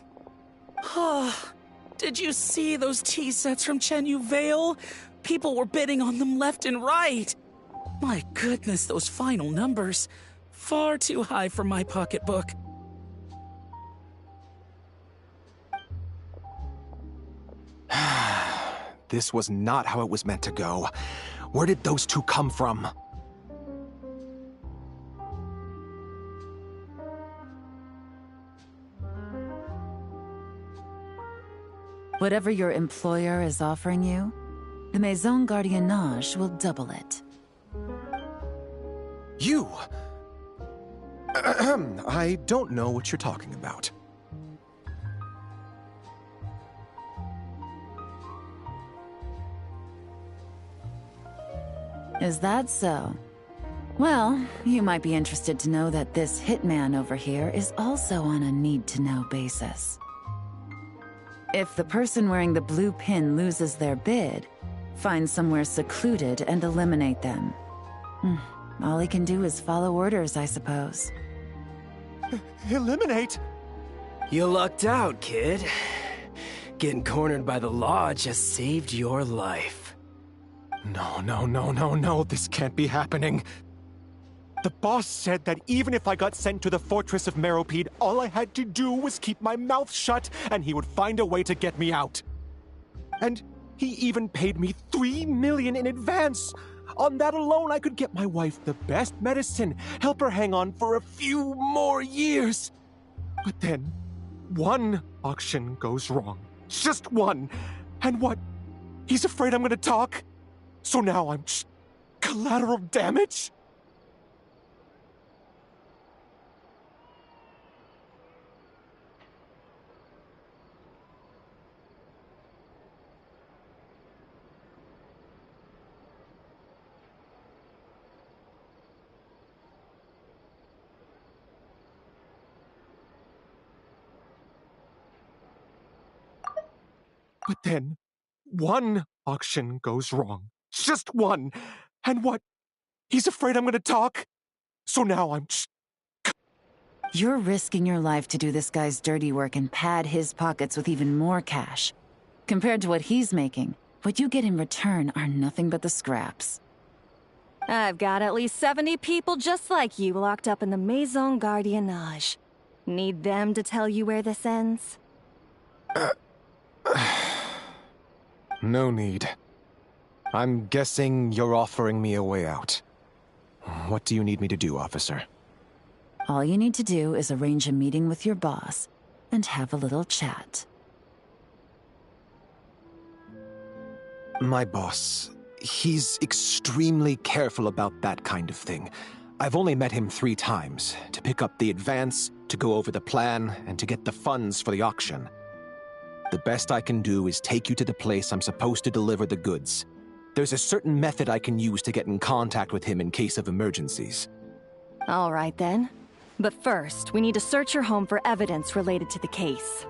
Did you see those tea sets from Chenyu Vale? People were bidding on them left and right. My goodness, those final numbers. Far too high for my pocketbook. This was not how it was meant to go. Where did those two come from? Whatever your employer is offering you, the Maison Gardiennage will double it. You! I don't know what you're talking about. Is that so? Well, you might be interested to know that this hitman over here is also on a need-to-know basis. If the person wearing the blue pin loses their bid, find somewhere secluded and eliminate them. All he can do is follow orders, I suppose. Eliminate? You lucked out, kid. Getting cornered by the law just saved your life. No, this can't be happening. The boss said that even if I got sent to the fortress of Meropide, all I had to do was keep my mouth shut and he would find a way to get me out. And he even paid me $3 million in advance. On that alone, I could get my wife the best medicine, help her hang on for a few more years. But then, one auction goes wrong. Just one. And what? He's afraid I'm gonna talk? So now I'm just collateral damage? But then, one auction goes wrong. Just one. And what? He's afraid I'm gonna talk? So now I'm just... You're risking your life to do this guy's dirty work and pad his pockets with even more cash. Compared to what he's making, what you get in return are nothing but the scraps. I've got at least 70 people just like you locked up in the Maison Gardiennage. Need them to tell you where this ends? No need. I'm guessing you're offering me a way out. What do you need me to do, officer? All you need to do is arrange a meeting with your boss and have a little chat. My boss, he's extremely careful about that kind of thing. I've only met him 3 times, to pick up the advance, to go over the plan, and to get the funds for the auction. The best I can do is take you to the place I'm supposed to deliver the goods. There's a certain method I can use to get in contact with him in case of emergencies. All right then. But first, we need to search your home for evidence related to the case.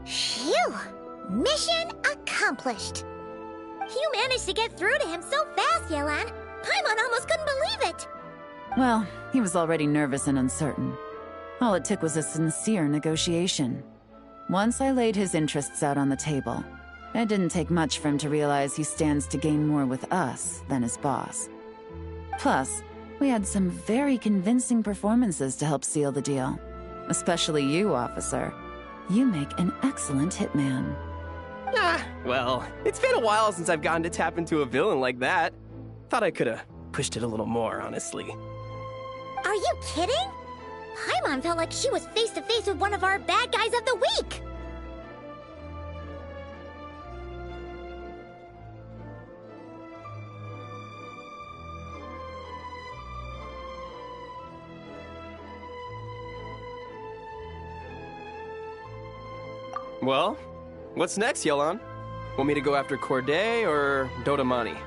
Phew! Mission accomplished. You managed to get through to him so fast, Yelan. Paimon almost couldn't believe it. Well, he was already nervous and uncertain. All it took was a sincere negotiation. Once I laid his interests out on the table, it didn't take much for him to realize he stands to gain more with us than his boss. Plus, We had some very convincing performances to help seal the deal. Especially you, officer. You make an excellent hitman. Ah, well, it's been a while since I've gotten to tap into a villain like that. Thought I could've pushed it a little more, honestly. Are you kidding? Paimon felt like she was face to face with one of our bad guys of the week! Well, what's next, Yelan? Want me to go after Corday or Dodamani?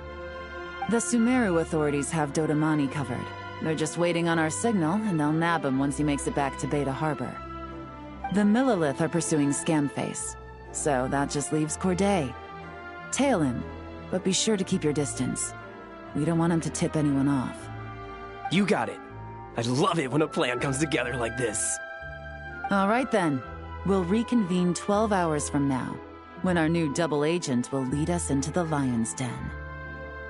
The Sumeru authorities have Dodamani covered. They're just waiting on our signal, and they'll nab him once he makes it back to Beta Harbor. The Millilith are pursuing Scamface, so that just leaves Corday. Tail him, but be sure to keep your distance. We don't want him to tip anyone off. You got it. I love it when a plan comes together like this. All right then. We'll reconvene 12 hours from now, when our new double agent will lead us into the Lion's Den.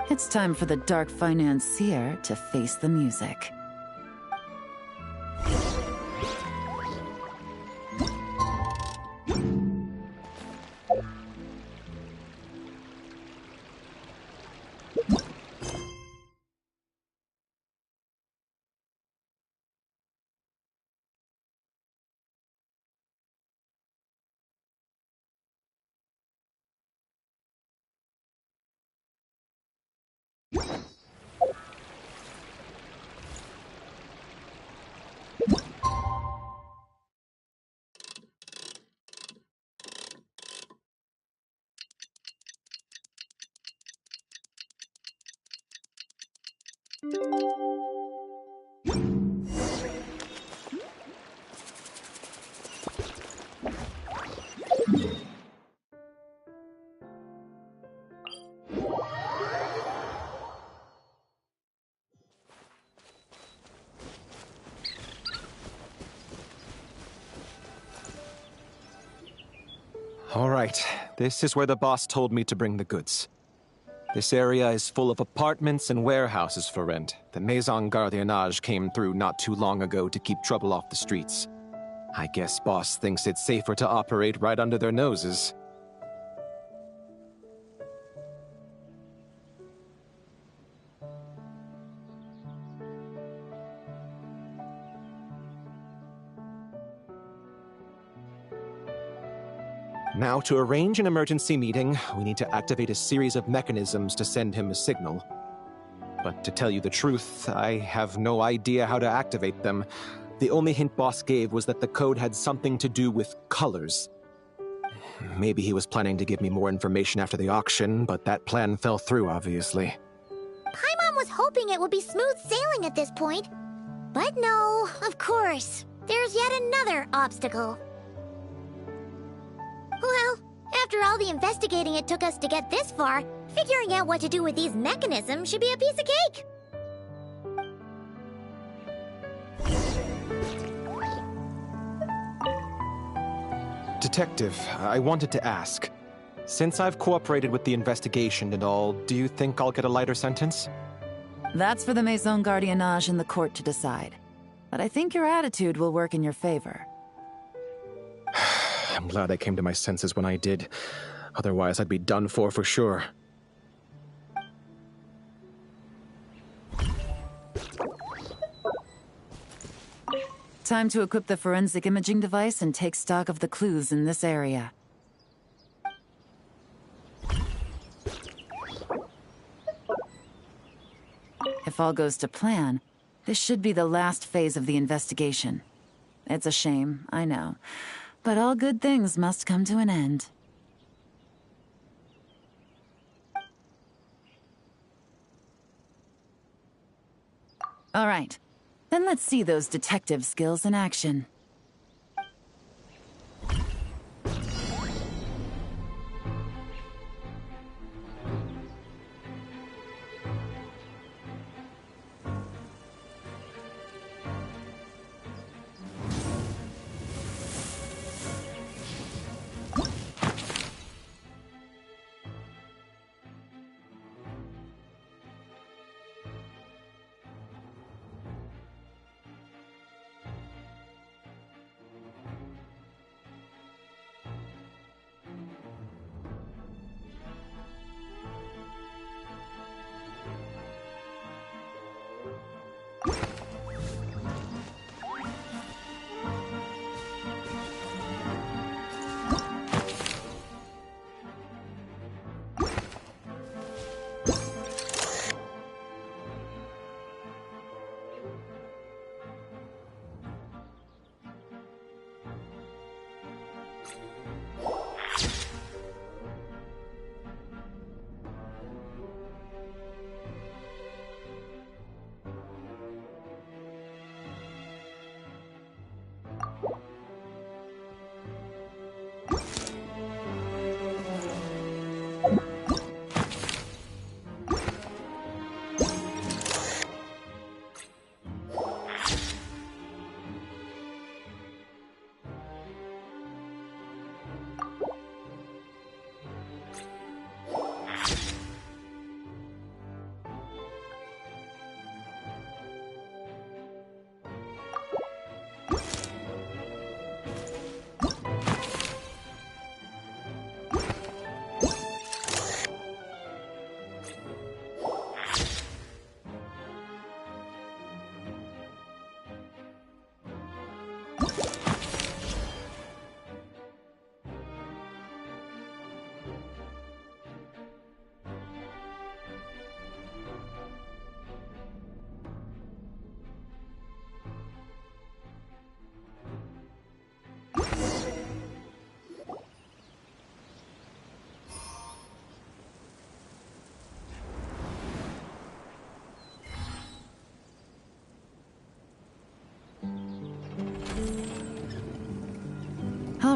It's time for the dark financier to face the music. All right, this is where the boss told me to bring the goods. This area is full of apartments and warehouses for rent. The Maison Gardiennage came through not too long ago to keep trouble off the streets. I guess boss thinks it's safer to operate right under their noses. Now, to arrange an emergency meeting, we need to activate a series of mechanisms to send him a signal. But to tell you the truth, I have no idea how to activate them. The only hint boss gave was that the code had something to do with colors. Maybe he was planning to give me more information after the auction, but that plan fell through, obviously. Paimon was hoping it would be smooth sailing at this point. But no, of course. There's yet another obstacle. Well, after all the investigating it took us to get this far, figuring out what to do with these mechanisms should be a piece of cake. Detective, I wanted to ask. Since I've cooperated with the investigation and all, do you think I'll get a lighter sentence? That's for the Maison Gardiennage and the court to decide. But I think your attitude will work in your favor. I'm glad I came to my senses when I did. Otherwise, I'd be done for sure. Time to equip the forensic imaging device and take stock of the clues in this area. If all goes to plan, this should be the last phase of the investigation. It's a shame, I know. But all good things must come to an end. All right. Then let's see those detective skills in action.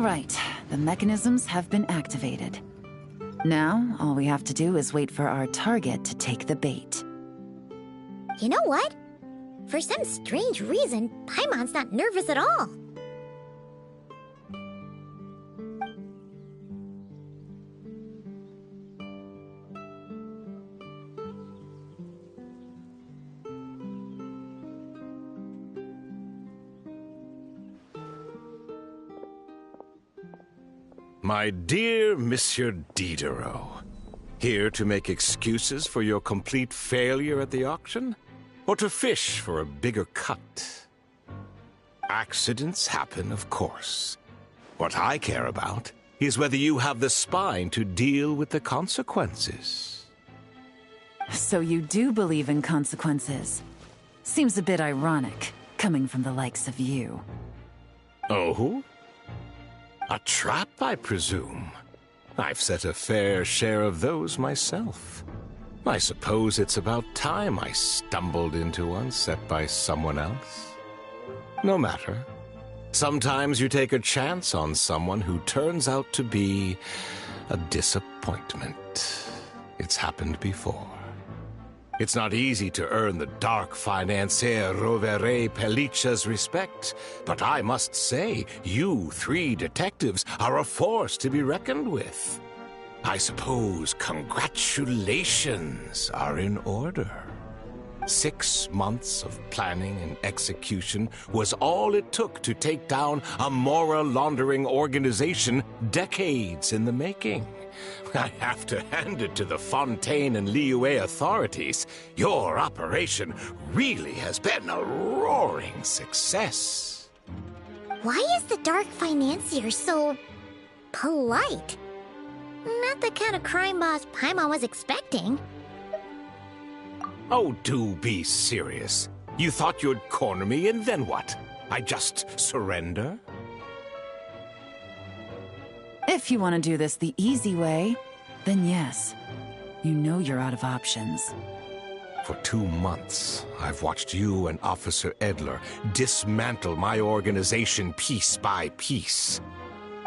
right, the mechanisms have been activated. Now, all we have to do is wait for our target to take the bait. You know what? For some strange reason, Paimon's not nervous at all. My dear Monsieur Diderot, here to make excuses for your complete failure at the auction? Or to fish for a bigger cut? Accidents happen, of course. What I care about is whether you have the spine to deal with the consequences. So you do believe in consequences. Seems a bit ironic, coming from the likes of you. Oh? A trap, I presume. I've set a fair share of those myself. I suppose it's about time I stumbled into one set by someone else. No matter. Sometimes you take a chance on someone who turns out to be a disappointment. It's happened before. It's not easy to earn the dark financier Rovere Pelliccia's respect, but I must say, you three detectives are a force to be reckoned with. I suppose congratulations are in order. 6 months of planning and execution was all it took to take down a Mora laundering organization decades in the making. I have to hand it to the Fontaine and Liyue authorities. Your operation really has been a roaring success. Why is the Dark Financier so polite? Not the kind of crime boss Paimon was expecting. Oh, do be serious. You thought you'd corner me, and then what? I just surrender? If you want to do this the easy way, then yes. You know you're out of options. For 2 months, I've watched you and Officer Edler dismantle my organization piece by piece.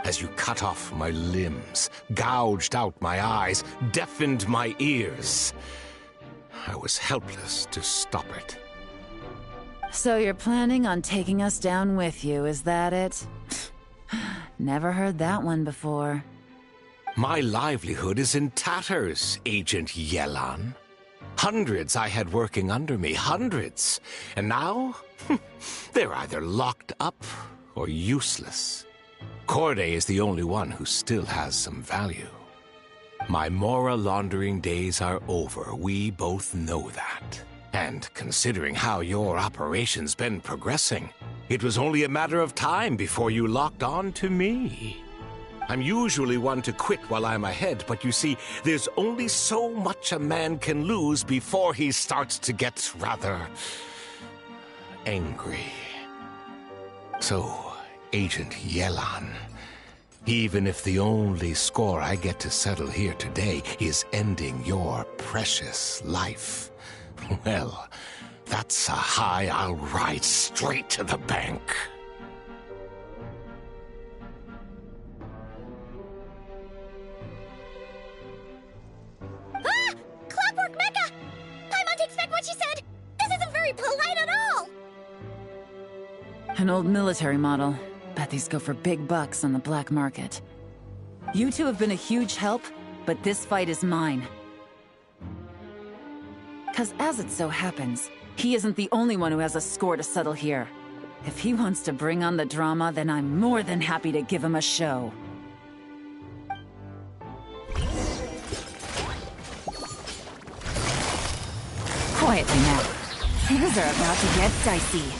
As you cut off my limbs, gouged out my eyes, deafened my ears. I was helpless to stop it. So you're planning on taking us down with you, is that it? Never heard that one before. My livelihood is in tatters, Agent Yelan. Hundreds I had working under me, hundreds. And now, they're either locked up or useless. Corday is the only one who still has some value. My Mora laundering days are over, we both know that. And considering how your operation's been progressing, it was only a matter of time before you locked on to me. I'm usually one to quit while I'm ahead, but you see, there's only so much a man can lose before he starts to get rather angry. So, Agent Yelan, even if the only score I get to settle here today is ending your precious life, well, that's a high I'll ride straight to the bank. Ah! Clockwork Mecha! Paimon takes back what she said! This isn't very polite at all! An old military model. Bet these go for big bucks on the black market. You two have been a huge help, but this fight is mine. 'Cause as it so happens, he isn't the only one who has a score to settle here. If he wants to bring on the drama, then I'm more than happy to give him a show. Quietly now. Things are about to get dicey.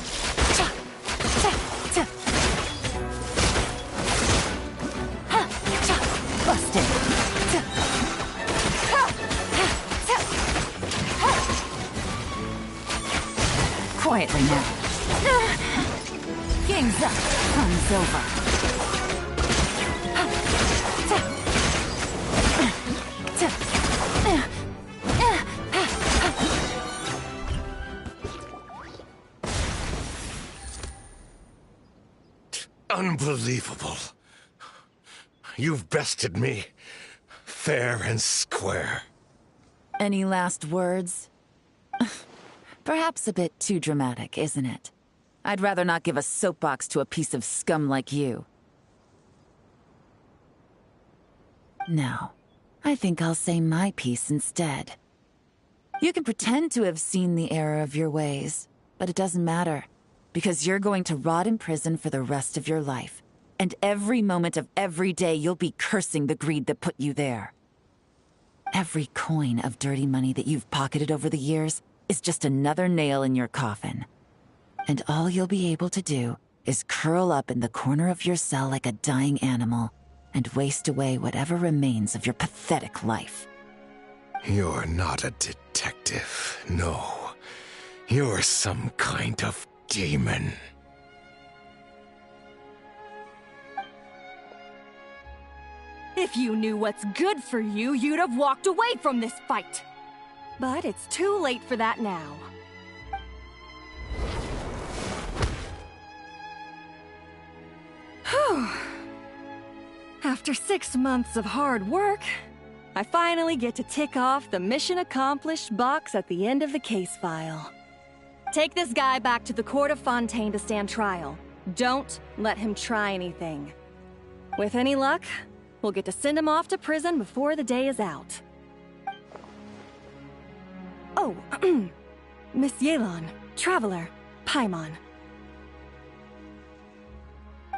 Busted. Quietly now. Game's up. Fun's over. Unbelievable. you've bested me. Fair and square. Any last words? Perhaps a bit too dramatic, isn't it? I'd rather not give a soapbox to a piece of scum like you. No, I think I'll say my piece instead. You can pretend to have seen the error of your ways, but it doesn't matter, because you're going to rot in prison for the rest of your life. And every moment of every day you'll be cursing the greed that put you there. Every coin of dirty money that you've pocketed over the years is just another nail in your coffin. And all you'll be able to do is curl up in the corner of your cell like a dying animal and waste away whatever remains of your pathetic life. You're not a detective, no. You're some kind of demon. If you knew what's good for you, you'd have walked away from this fight. But it's too late for that now. Whew. After 6 months of hard work, I finally get to tick off the mission accomplished box at the end of the case file. Take this guy back to the court of Fontaine to stand trial. Don't let him try anything. With any luck, we'll get to send him off to prison before the day is out. Oh, Miss Yelan, Traveler, Paimon.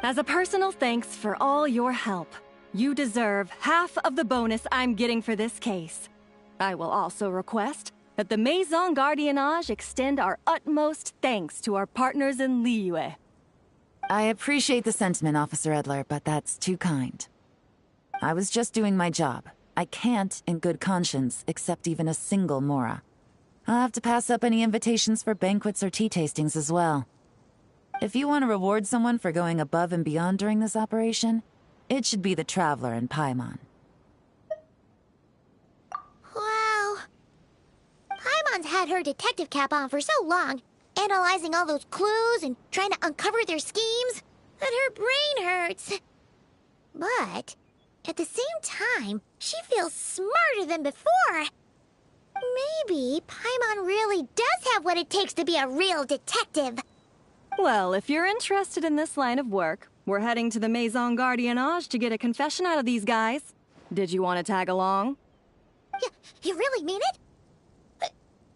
As a personal thanks for all your help, you deserve half of the bonus I'm getting for this case. I will also request that the Maison Gardiennage extend our utmost thanks to our partners in Liyue. I appreciate the sentiment, Officer Edler, but that's too kind. I was just doing my job. I can't, in good conscience, accept even a single Mora. I'll have to pass up any invitations for banquets or tea tastings as well. If you want to reward someone for going above and beyond during this operation, it should be the Traveler and Paimon. Wow. Paimon's had her detective cap on for so long, analyzing all those clues and trying to uncover their schemes, that her brain hurts. But at the same time, she feels smarter than before. Maybe Paimon really does have what it takes to be a real detective. Well, if you're interested in this line of work, we're heading to the Maison Gardiennage to get a confession out of these guys. Did you want to tag along? You really mean it?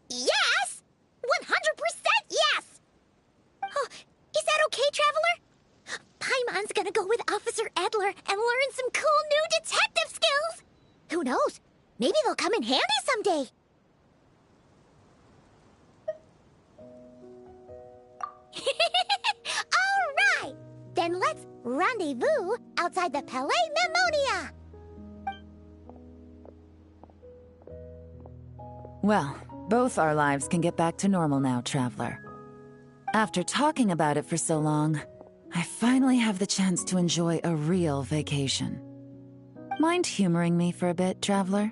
Yes! 100% yes! Oh, is that okay, Traveler? Paimon's gonna go with Officer Edler and learn some cool new detective skills! Who knows? Maybe they'll come in handy someday. All right! Then let's rendezvous outside the Palais Memonia! Well, both our lives can get back to normal now, Traveler. After talking about it for so long, I finally have the chance to enjoy a real vacation. Mind humoring me for a bit, Traveler?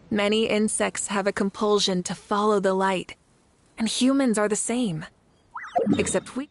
Many insects have a compulsion to follow the light, and humans are the same. Except we...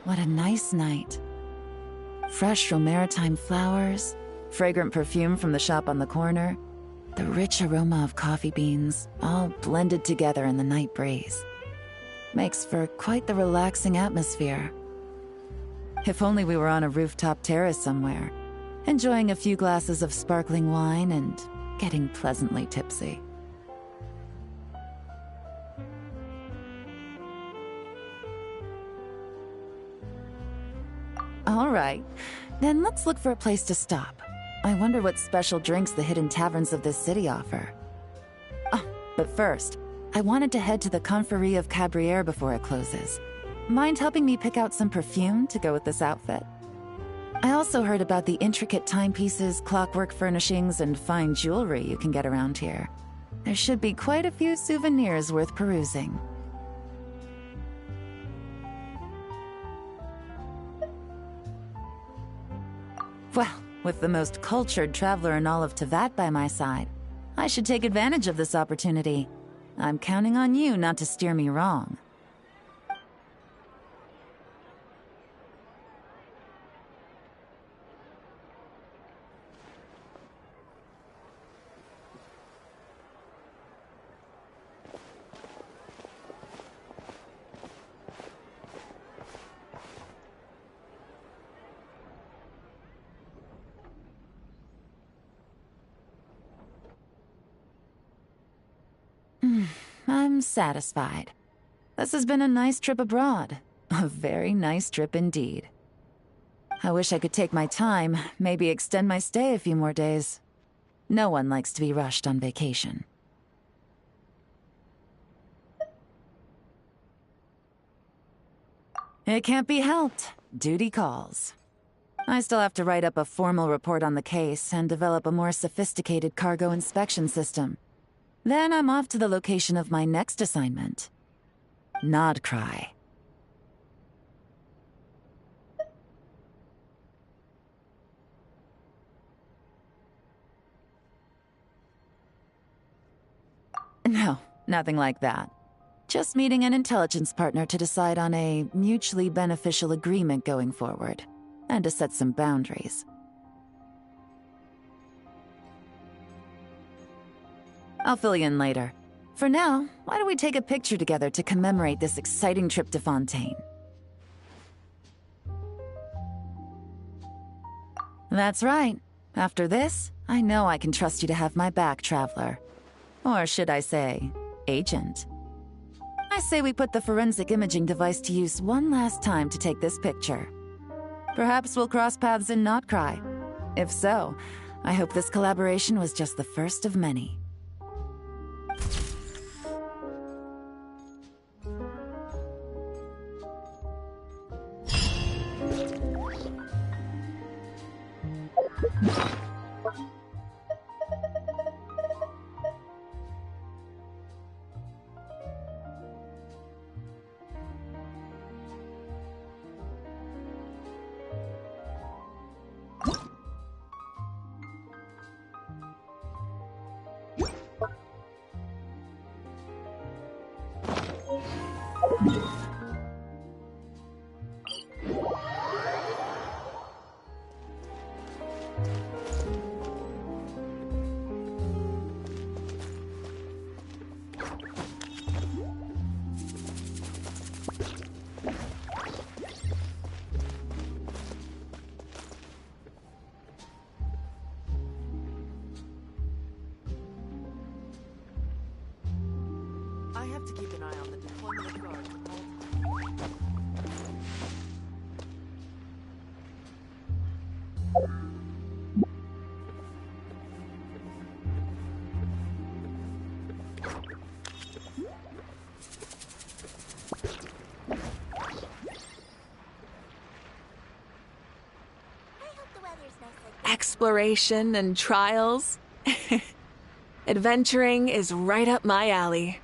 What a nice night. Fresh from maritime flowers, fragrant perfume from the shop on the corner, the rich aroma of coffee beans, all blended together in the night breeze. Makes for quite the relaxing atmosphere. If only we were on a rooftop terrace somewhere, enjoying a few glasses of sparkling wine and getting pleasantly tipsy. All right, then let's look for a place to stop. I wonder what special drinks the hidden taverns of this city offer. Oh, but first, I wanted to head to the Confrérie of Cabrières before it closes. Mind helping me pick out some perfume to go with this outfit? I also heard about the intricate timepieces, clockwork furnishings, and fine jewelry you can get around here. There should be quite a few souvenirs worth perusing. Well, with the most cultured traveler in all of Tevat by my side, I should take advantage of this opportunity. I'm counting on you not to steer me wrong. I'm satisfied. This has been a nice trip abroad. A very nice trip indeed. I wish I could take my time, maybe extend my stay a few more days. No one likes to be rushed on vacation. It can't be helped. Duty calls. I still have to write up a formal report on the case and develop a more sophisticated cargo inspection system. Then I'm off to the location of my next assignment. Nodcry. No, nothing like that. Just meeting an intelligence partner to decide on a mutually beneficial agreement going forward, and to set some boundaries. I'll fill you in later. For now, why don't we take a picture together to commemorate this exciting trip to Fontaine? That's right. After this, I know I can trust you to have my back, Traveler. Or should I say, Agent. I say we put the forensic imaging device to use one last time to take this picture. Perhaps we'll cross paths in Nodcry. If so, I hope this collaboration was just the first of many. I have to keep an eye on the deployment of guards. Exploration and trials. Adventuring is right up my alley.